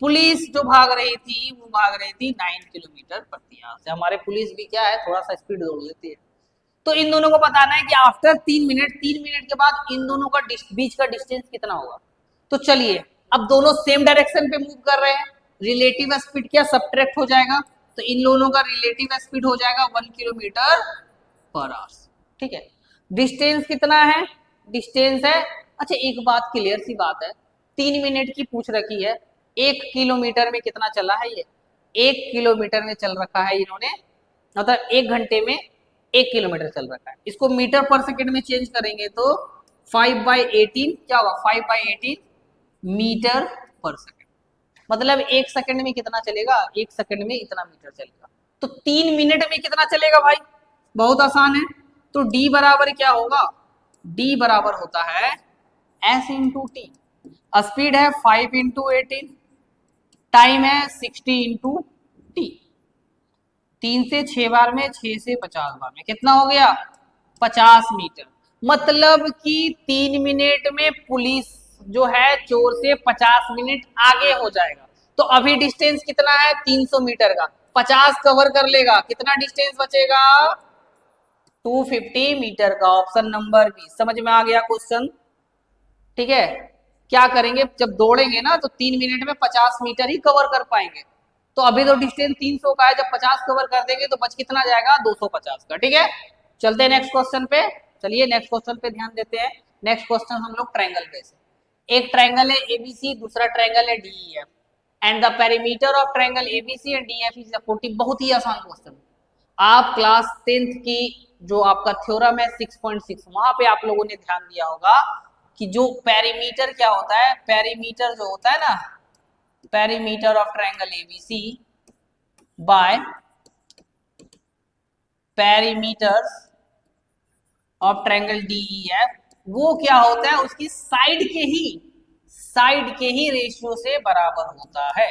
पुलिस जो भाग रही थी वो भाग रही थी 9 किलोमीटर प्रति आवर से। हमारे पुलिस भी क्या है, थोड़ा सा स्पीड दौड़ लेती है। तो इन दोनों को बताना है कि आफ्टर 3 मिनट के बाद इन दोनों का बीच का डिस्टेंस कितना होगा। तो चलिए, अब दोनों सेम डायरेक्शन पे मूव कर रहे हैं, रिलेटिव स्पीड क्या सब्ट्रैक्ट हो जाएगा, तो इन दोनों का रिलेटिव स्पीड हो जाएगा 1 किलोमीटर पर आवर। ठीक है, डिस्टेंस कितना है? डिस्टेंस है, अच्छा एक बात क्लियर सी बात है, 3 मिनट की पूछ रखी है, 1 किलोमीटर में कितना चला है ये? 1 किलोमीटर में चल रखा है इन्होंने, मतलब 1 घंटे में 1 किलोमीटर चल रखा है। इसको मीटर पर सेकेंड में चेंज करेंगे तो 5/18 क्या होगा? 5/18 मीटर पर सेकेंड, मतलब 1 सेकंड में कितना चलेगा? 1 सेकंड में इतना मीटर चलेगा। तो 3 मिनट में कितना चलेगा भाई? बहुत आसान है, तो D बराबर क्या होगा? D बराबर होता है S इंटू टी। स्पीड है 5 इंटू 18, टाइम है 60 इंटू टी। 3 से 6 बार में, 6 से 50 बार में कितना हो गया? 50 मीटर। मतलब कि 3 मिनट में पुलिस जो है चोर से 50 मिनट आगे हो जाएगा। तो अभी डिस्टेंस कितना है? 300 मीटर का, 50 कवर कर लेगा, कितना डिस्टेंस बचेगा? 250 मीटर का। Option number B. समझ में आ गया क्वेश्चन? ठीक है, क्या करेंगे जब दौड़ेंगे ना, तो 3 मिनट में 50 मीटर ही कवर कर पाएंगे। तो अभी तो डिस्टेंस 300 का है, जब 50 कवर कर देंगे तो बच कितना जाएगा? 250 का। ठीक है, चलते हैं नेक्स्ट क्वेश्चन पे। चलिए नेक्स्ट क्वेश्चन पे ध्यान देते हैं। नेक्स्ट क्वेश्चन हम लोग ट्रायंगल पे से, एक ट्रायंगल है एबीसी, दूसरा ट्रायंगल है DEF, and the perimeter of triangle ABC and DEF is 40। बहुत ही आसान क्वेश्चन। आप क्लास 10th की जो आपका थ्योरम है 6.6, वहां पे आप लोगों ने ध्यान दिया होगा कि जो पेरीमीटर क्या होता है, पेरीमीटर जो होता है ना, perimeter of triangle ABC by perimeters of triangle DEF, वो क्या होता है? उसकी साइड के ही रेशियो से बराबर होता है।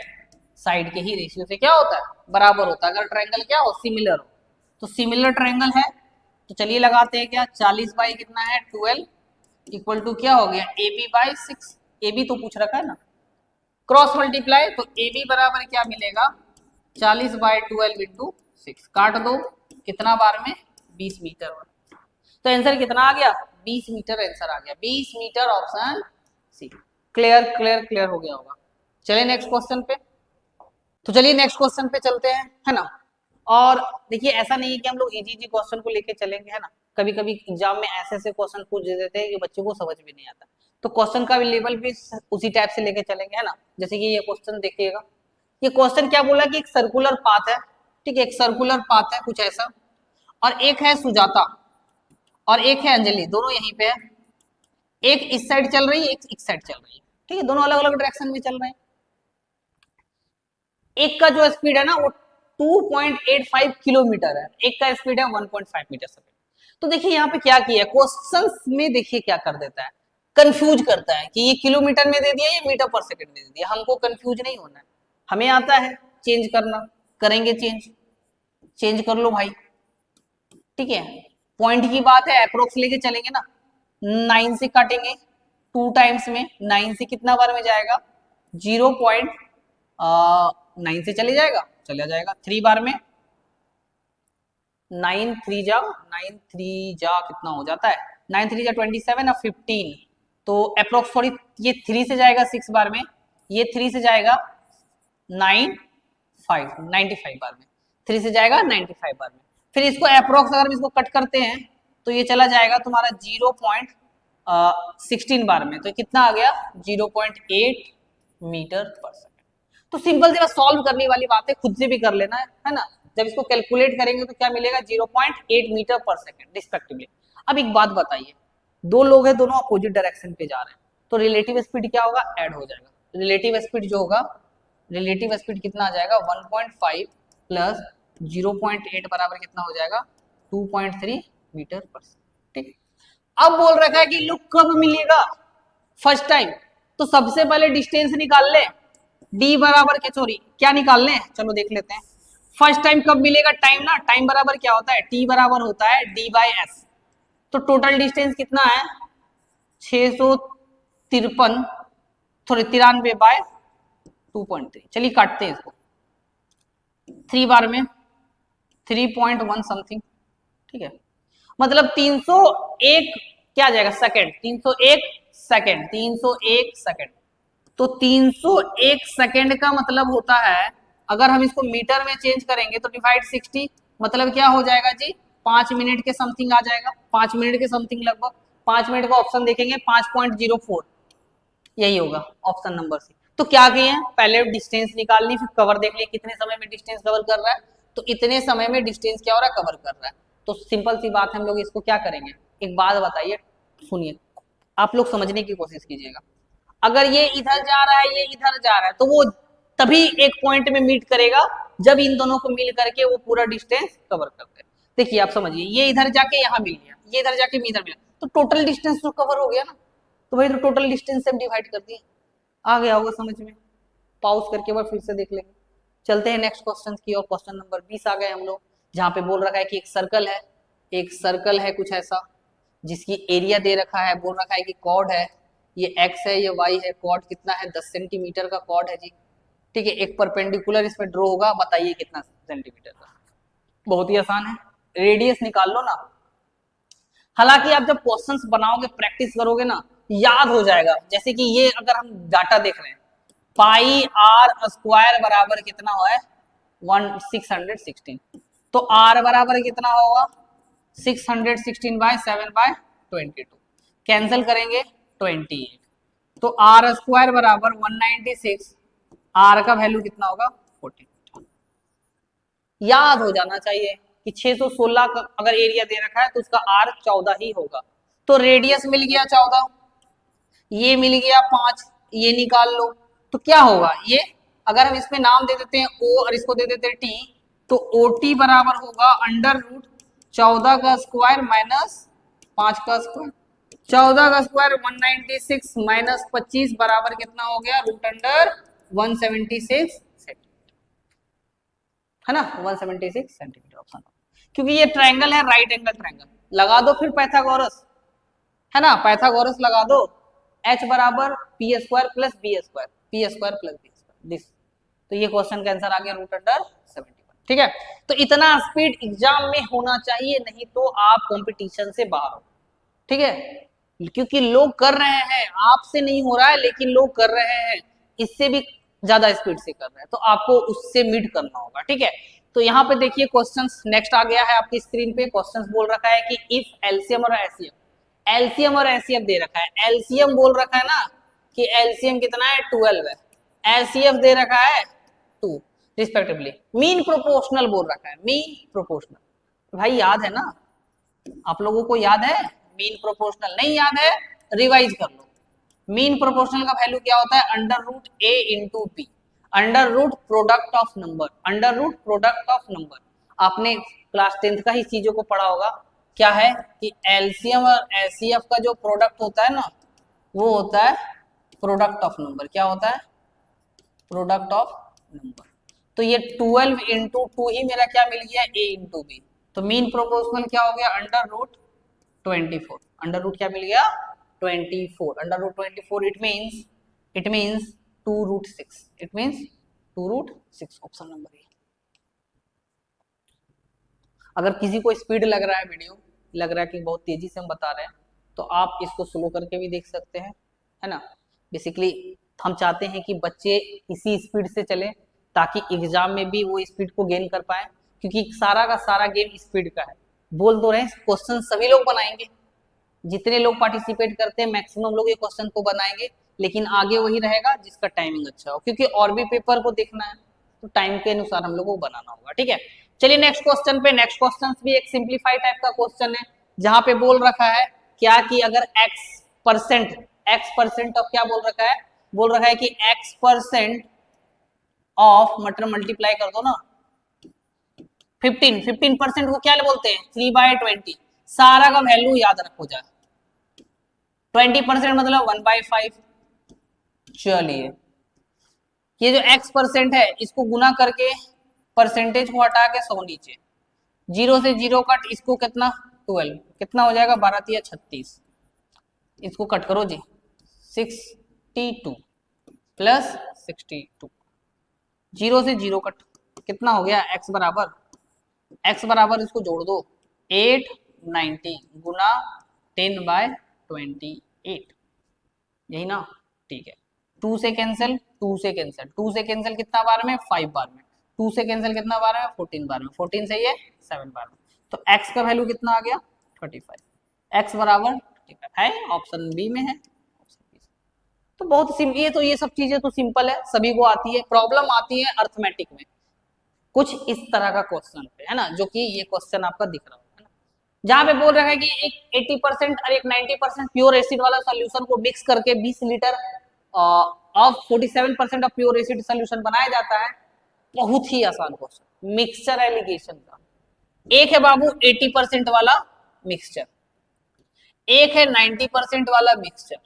साइड के ही रेशियो से क्या होता है? बराबर होता है। अगर ट्रायंगल क्या हो? सिमिलर हो। तो सिमिलर ट्रायंगल है, तो चलिए लगाते हैं क्या, 40 बाई कितना है? 12 इक्वल टू क्या हो गया? AB by 6। AB तो पूछ रखा है ना, क्रॉस मल्टीप्लाई, तो AB बराबर क्या मिलेगा? 40 बाई 12 इंटू 6। काट दो, कितना बार में? 20 मीटर। तो आंसर कितना आ गया? 20 मीटर आंसर आ गया, 20 metre, option C. Clear clear clear हो गया होगा। चलिए नेक्स्ट क्वेश्चन पे। तो चलिए नेक्स्ट क्वेश्चन पे चलते हैं, है ना। और देखिए ऐसा नहीं है कि हम लोग इजी क्वेश्चन को लेके चलेंगे, है ना। कभी कभी एग्जाम में ऐसे ऐसे क्वेश्चन पूछ देते हैं कि बच्चों को समझ भी नहीं आता, तो क्वेश्चन का भी लेवल भी उसी टाइप से लेके चलेंगे, है ना। जैसे कि ये क्वेश्चन देखिएगा, ये क्वेश्चन क्या बोला कि एक सर्कुलर पाथ है, ठीक है, एक सर्कुलर पाथ है कुछ ऐसा, और एक है सुजाता और एक है अंजलि, दोनों यहीं पे है। एक इस साइड चल रही है, एक इस साइड चल रही है, ठीक है, दोनों अलग अलग डायरेक्शन में चल रहे हैं। एक का जो स्पीड है ना वो 2.85 किलोमीटर है, एक का स्पीड है 1.5 मीटर सेकेंड। तो देखिए यहाँ पे क्या किया है, क्वेश्चंस में देखिए क्या कर देता है, कंफ्यूज करता है कि ये किलोमीटर में दे दिया, ये मीटर पर सेकंड में दे दिया। हमको कंफ्यूज नहीं होना है, हमें आता है चेंज करना, करेंगे चेंज, चेंज कर लो भाई, ठीक है। पॉइंट की बात है, अप्रोक्स लेके चलेंगे ना, 9 से काटेंगे 2 टाइम्स में, 9 से कितना बार में जाएगा? 0.9 से चले जाएगा, चला जाएगा। 3 बार में 9 3 जा कितना हो जाता है, 9 3 जा 27 और 15, तो अप्रोक्स सॉरी ये 3 से जाएगा 6 बार में, ये 3 से जाएगा 95 बार में, 3 से जाएगा 95 बार में। फिर इसको अप्रोक्स अगर हम इसको कट करते हैं तो ये चला जाएगा तुम्हारा 0.16 बार में, तो कितना आ गया 0.8 मीटर पर सेकेंड। तो सिंपल सी बात, सॉल्व करने वाली बात है, खुद से भी कर लेना है ना। जब इसको कैलकुलेट करेंगे तो क्या मिलेगा 0.8 मीटर पर सेकेंड रिस्पेक्टिवली। अब एक बात बताइए, दो लोग हैं, दोनों अपोजिट डायरेक्शन पे जा रहे हैं, तो रिलेटिव स्पीड क्या होगा, ऐड हो जाएगा। रिलेटिव स्पीड जो होगा, रिलेटिव स्पीड कितना आ जाएगा 1.5 प्लस 0.8 बराबर कितना हो जाएगा 2.3 मीटर पर सेकेंड। ठीक, अब बोल रखा है कि लुक कब मिलेगा, फर्स्ट टाइम, तो सबसे पहले डिस्टेंस निकाल ले, d बराबर के सॉरी क्या निकाल ले, चलो देख लेते हैं। फर्स्ट टाइम कब मिलेगा, टाइम ना, टाइम बराबर क्या होता है, t बराबर होता है d/s। तो टोटल डिस्टेंस कितना है 653 सॉरी 93/2.3। चलिए काटते हैं इसको 3 बार में 3.1 समथिंग, ठीक है, मतलब 301 क्या आ जाएगा सेकंड, 301 सेकंड, 301 सेकंड। तो 301 सेकंड का मतलब होता है, अगर हम इसको मीटर में चेंज करेंगे तो डिवाइड 60, मतलब क्या हो जाएगा जी 5 मिनट के समथिंग आ जाएगा, 5 मिनट के समथिंग लगभग। 5 मिनट का ऑप्शन देखेंगे 5.04, यही होगा ऑप्शन नंबर सी। तो क्या किए हैं, पहले डिस्टेंस निकाल ली, फिर कवर देख लिए कितने समय में डिस्टेंस कवर कर रहा है, तो इतने समय में डिस्टेंस क्या हो रहा है, कवर कर रहा है। तो सिंपल सी बात है, हम लोग इसको क्या करेंगे, एक बात बताइए, सुनिए, आप लोग समझने की कोशिश कीजिएगा। अगर ये इधर जा रहा है, ये इधर जा रहा है, तो वो तभी एक पॉइंट में मीट करेगा जब इन दोनों को मिल करके वो पूरा डिस्टेंस कवर करते हैं। देखिए आप समझिए, ये इधर जाके यहाँ मिल गया, ये इधर जाके इधर मिला, तो टोटल डिस्टेंस तो कवर हो गया ना, तो भाई तो टोटल डिस्टेंस से हम डिवाइड कर दिए। आ गया होगा समझ में, पॉज करके बार फिर से देख लेंगे। चलते हैं नेक्स्ट क्वेश्चन की और क्वेश्चन नंबर 20 आ गए हम लोग, जहाँ पे बोल रखा है कि एक सर्कल है, एक सर्कल है कुछ ऐसा जिसकी एरिया दे रखा है, बोल रखा है कि कॉर्ड है, ये x है ये y है, कॉर्ड कितना है 10 सेंटीमीटर का कॉर्ड है जी, ठीक है। एक परपेंडिकुलर इसमें ड्रॉ होगा, बताइए कितना सेंटीमीटर का। बहुत ही आसान है, रेडियस निकाल लो ना। हालांकि आप जब क्वेश्चंस बनाओगे प्रैक्टिस करोगे ना याद हो जाएगा। जैसे कि ये अगर हम डाटा देख रहे हैं, पाई आर स्क्वायर बराबर कितना हुआ है 616, तो आर बराबर कितना होगा 616/7/22, कैंसिल करेंगे 28, तो आर स्क्वायर बराबर 196, आर का वैल्यू कितना होगा 40। याद हो जाना चाहिए कि 616 का अगर एरिया दे रखा है तो उसका आर 14 ही होगा। तो रेडियस मिल गया 14, ये मिल गया 5, ये निकाल लो। तो क्या होगा ये, अगर हम इसमें नाम दे देते हैं ओ और इसको दे देते हैं टी, तो ओ टी बराबर होगा √14 का स्क्वायर माइनस 5 का स्क्वायर, 14 का स्क्वायर 196 माइनस 25 बराबर कितना हो गया √176 है ना, 176 सेंटीमीटर ऑप्शन। क्योंकि ये ट्रायंगल है, राइट एंगल ट्रायंगल, लगा दो फिर पाइथागोरस, है ना, पाइथागोरस लगा दो, h बराबर P square plus B square, P square plus B square this. तो ये क्वेश्चन का आंसर आ गया √71, ठीक है। तो इतना स्पीड एग्जाम में होना चाहिए, नहीं तो आप कंपटीशन से बाहर हो, ठीक है। क्योंकि लोग कर रहे हैं, आपसे नहीं हो रहा है लेकिन लोग कर रहे हैं, इससे भी ज्यादा स्पीड से कर रहे हैं, तो आपको उससे मीट करना होगा, ठीक है। तो यहाँ पे देखिए क्वेश्चंस नेक्स्ट आ गया है आपकी स्क्रीन पे। क्वेश्चंस बोल रखा है कि इफ एलसीएम और एचसीएफ, एलसीएम और एचसीएफ दे रखा है, एलसीएम बोल रखा है ना कि एलसीएम कितना है 12 है, एचसीएफ दे रखा है 2 रिस्पेक्टिवली, मीन प्रोपोर्शनल बोल रखा है, मीन प्रोपोर्शनल। भाई याद है ना, आप लोगों को याद है, मीन प्रोपोर्शनल नहीं याद है रिवाइज कर लो। मीन प्रोपोर्शनल का वैल्यू क्या होता है √a into B, under root product of number, under root product of number. आपने क्लास 10th का ही चीजों को पढ़ा होगा, क्या है कि एलसीएम और एचसीएफ का जो प्रोडक्ट होता है ना वो होता है प्रोडक्ट ऑफ नंबर। क्या होता है प्रोडक्ट ऑफ नंबर। तो ये 12 इंटू 2 ही मेरा क्या मिल गया a इंटू बी। तो मीन प्रोपोर्शनल क्या हो गया √24, अंडर रूट क्या मिल गया 24, under root 24 it means 2√6, it means 2√6 option number A. अगर किसी को स्पीड लग रहा है वीडियो, लग रहा है कि बहुत तेजी से हम बता रहे हैं, तो आप इसको स्लो करके भी देख सकते हैं, है ना। बेसिकली हम चाहते हैं कि बच्चे इसी स्पीड से चले ताकि एग्जाम में भी वो स्पीड को गेन कर पाए, क्योंकि सारा का सारा गेम स्पीड का है। बोल तो रहे क्वेश्चन सभी लोग बनाएंगे, जितने लोग पार्टिसिपेट करते हैं मैक्सिमम लोग ये क्वेश्चन को बनाएंगे, लेकिन आगे वही रहेगा जिसका टाइमिंग अच्छा हो, क्योंकि और भी पेपर को देखना है, तो टाइम के अनुसार हम लोग को बनाना होगा, ठीक है। चलिए नेक्स्ट क्वेश्चन पे। नेक्स्ट क्वेश्चन भी एक सिंप्लीफाइड टाइप का क्वेश्चन है, जहां पे बोल रखा है क्या कि अगर x परसेंट ऑफ क्या बोल रखा है, बोल रखा है कि x% ऑफ मतलब मल्टीप्लाई कर दो ना 15% को क्या बोलते हैं 3/20, सारा का वैल्यू याद रखो जाए, 20% मतलब 1/5। चलिए ये जो x% है इसको गुना करके परसेंटेज को हटा के 100 नीचे, 0 से 0 कट, इसको कितना 12, कितना हो जाएगा 12 या 36, इसको कट करो जी 62 प्लस 62, 0 से 0 कट, कितना हो गया x बराबर इसको जोड़ दो 890 गुना 10/28, यही ना, ठीक है। 2 से कैंसिल कितना बार में 5 बार में, 2 से कैंसिल कितना बार में 14 बार में, 14 से ये 7 बार में, तो x का वैल्यू कितना आ गया 35, x बराबर 35 है, ऑप्शन बी में है। तो बहुत सिंपल, ये तो ये सब चीजें तो सिंपल है, सभी को आती है। प्रॉब्लम आती है अर्थमेटिक में कुछ इस तरह का क्वेश्चन है ना, जो कि ये क्वेश्चन आपका दिख रहा है ना, जहां पे बोल रहा है कि एक 80% और एक 90% प्योर एसिड वाला सोल्यूशन को मिक्स करके 20 litre of 47% of pure acid solution बनाया जाता है। बहुत ही आसान क्वेश्चन, मिक्सचर एलिगेशन का। एक है बाबू 80% वाला मिक्सचर, एक है 90% वाला मिक्सचर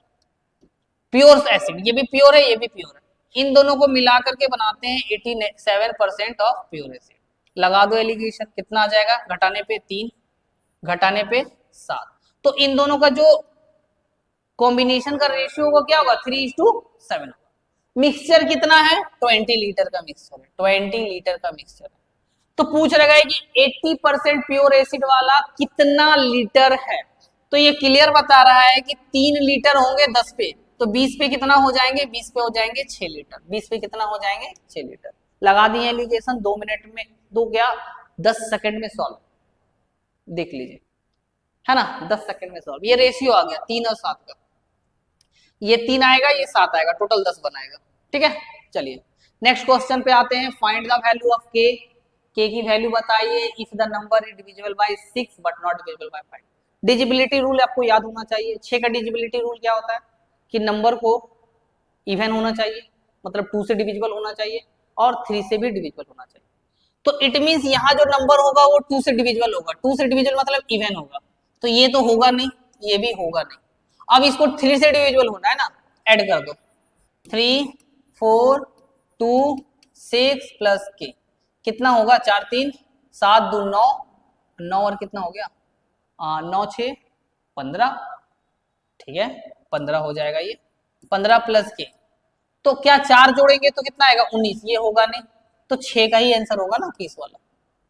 प्योर एसिड, ये भी प्योर है ये भी प्योर है, इन दोनों को मिला करके बनाते हैं 87% ऑफ प्योर एसिड। लगा दो एलिगेशन, कितना आ जाएगा, घटाने पे 3 घटाने पे 7, तो इन दोनों का जो कॉम्बिनेशन का रेशियो होगा क्या होगा 3:7 होगा। मिक्सचर कितना है 20 लीटर का मिक्सचर है, 20 लीटर का मिक्सचर है। तो पूछ रहा है कि 80% प्योर एसिड वाला कितना लीटर है, तो ये क्लियर बता रहा है कि 3 लीटर होंगे 10 पे, तो 20 पे कितना हो जाएंगे, 20 पे हो जाएंगे 6 लीटर, 20 पे कितना हो जाएंगे 6 लीटर। लगा दिए एलिगेशन, 2 मिनट में, 2 क्या 10 सेकंड में सॉल्व, देख लीजिए, है ना, 10 सेकंड में सॉल्व। ये रेशियो आ गया 3 और 7 का, ये 3 आएगा ये 7 आएगा, टोटल 10 बनाएगा, ठीक है। चलिए नेक्स्ट क्वेश्चन पे आते हैं। Find the value of k, k की वैल्यू बताइए if the number is divisible by 6 but not divisible by 5। Divisibility rule आपको याद होना चाहिए। 6 का डिजिबिलिटी रूल क्या होता है कि नंबर को इवन होना चाहिए, मतलब 2 से डिविजिबल होना चाहिए और 3 से भी डिविजिबल होना चाहिए। तो इट मींस यहाँ जो नंबर होगा वो 2 से डिविजिबल होगा, 2 से डिविजिबल मतलब इवन होगा, तो ये तो होगा नहीं, ये भी होगा नहीं। अब इसको 3 से डिविजिबल होना है ना, ऐड कर दो 3 4 2 6 प्लस k, कितना होगा 4 3 7 2 9, 9 और कितना हो गया 9 6 15, ठीक है 15 हो जाएगा ये, 15 प्लस k, तो क्या 4 जोड़ेंगे तो कितना आएगा 19, ये होगा नहीं, तो 6 का ही आंसर होगा ना 21 वाला।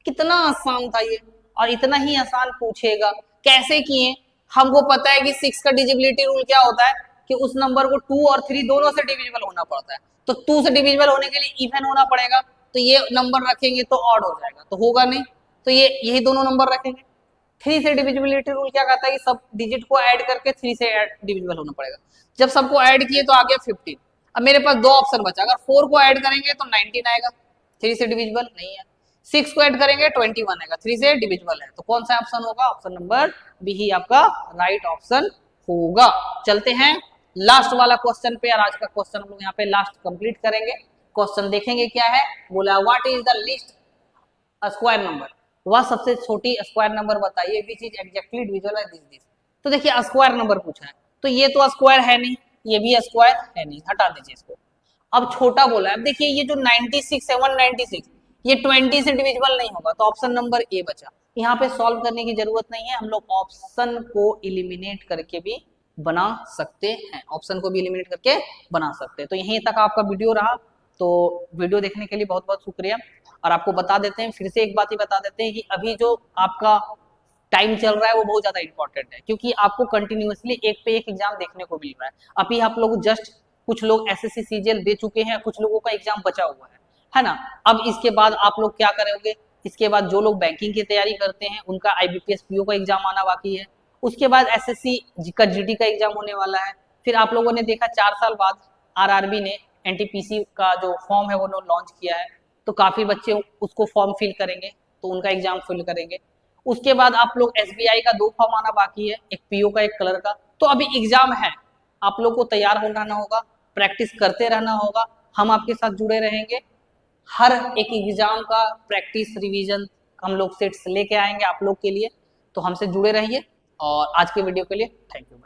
कितना आसान था ये, और इतना ही आसान पूछेगा। कैसे किए, हमको पता है कि 6 का डिजिबिलिटी रूल क्या होता है कि उस नंबर को 2 और 3 दोनों से डिविजिबल होना पड़ता है, तो 2 से डिविजिबल होने के लिए इवन होना पड़ेगा, तो ये नंबर रखेंगे तो ऑड हो जाएगा, तो होगा नहीं, तो ये यही दोनों नंबर रखेंगे। 3 से डिविजिबिलिटी रूल क्या कहता है कि सब डिजिट को ऐड करके 3 से डिविजिबल होना पड़ेगा। जब सबको ऐड किए तो आ गया 15। अब मेरे पास 2 ऑप्शन बचा, अगर 4 को ऐड करेंगे तो 19 आएगा, 3 से डिविजिबल नहीं है, 6 को ऐड करेंगे 21 आएगा, 3 से डिविजिबल है, तो कौन सा ऑप्शन होगा, ऑप्शन नंबर बी ही आपका राइट ऑप्शन होगा। चलते हैं लास्ट वाला क्वेश्चन पे, और आज का क्वेश्चन हम लोग यहाँ पे लास्ट कंप्लीट करेंगे। क्वेश्चन देखेंगे क्या है, बोला what is the least square number, वह सबसे छोटी स्क्वायर नंबर बताइए which is exactly divisible by this. तो देखिए स्क्वायर नंबर पूछा है, तो ये तो स्क्वायर है नहीं, ये भी स्क्वायर है नहीं, हटा दीजिए इसको। अब छोटा बोला है, अब देखिए ये जो 96 है 196, ये 20 से डिविजिबल नहीं होगा, तो ऑप्शन नंबर ए बचा। यहाँ पे सॉल्व करने की जरूरत नहीं है, हम लोग ऑप्शन को इलिमिनेट करके भी बना सकते हैं, ऑप्शन को भी इलिमिनेट करके बना सकते हैं। तो यहीं तक आपका वीडियो रहा। तो वीडियो देखने के लिए बहुत बहुत शुक्रिया। और आपको बता देते हैं, फिर से एक बात ही बता देते हैं कि अभी जो आपका टाइम चल रहा है वो बहुत ज्यादा इंपॉर्टेंट है, क्योंकि आपको कंटिन्यूअसली एक पे एक एग्जाम देखने को मिल रहा है। अभी आप लोग जस्ट कुछ लोग एसएससी सीजीएल दे चुके हैं, कुछ लोगों का एग्जाम बचा हुआ है ना। अब इसके बाद आप लोग क्या करोगे, इसके बाद जो लोग बैंकिंग की तैयारी करते हैं उनका आईबीपीएस पीओ का एग्जाम आना बाकी है, उसके बाद एसएससी का जीडी का एग्जाम होने वाला है। फिर आप लोगों ने देखा 4 साल बाद आरआरबी ने एनटीपीसी का जो फॉर्म है वो लॉन्च किया है, तो काफी बच्चे उसको फॉर्म फिल करेंगे, तो उनका एग्जाम फिल करेंगे। उसके बाद आप लोग एसबीआई का 2 फॉर्म आना बाकी है, एक पीओ का एक कलर का। तो अभी एग्जाम है, आप लोग को तैयार होना रहना होगा, प्रैक्टिस करते रहना होगा। हम आपके साथ जुड़े रहेंगे, हर एक एग्जाम का प्रैक्टिस रिवीजन हम लोग सेट्स लेके आएंगे आप लोग के लिए। तो हमसे जुड़े रहिए, और आज के वीडियो के लिए थैंक यू।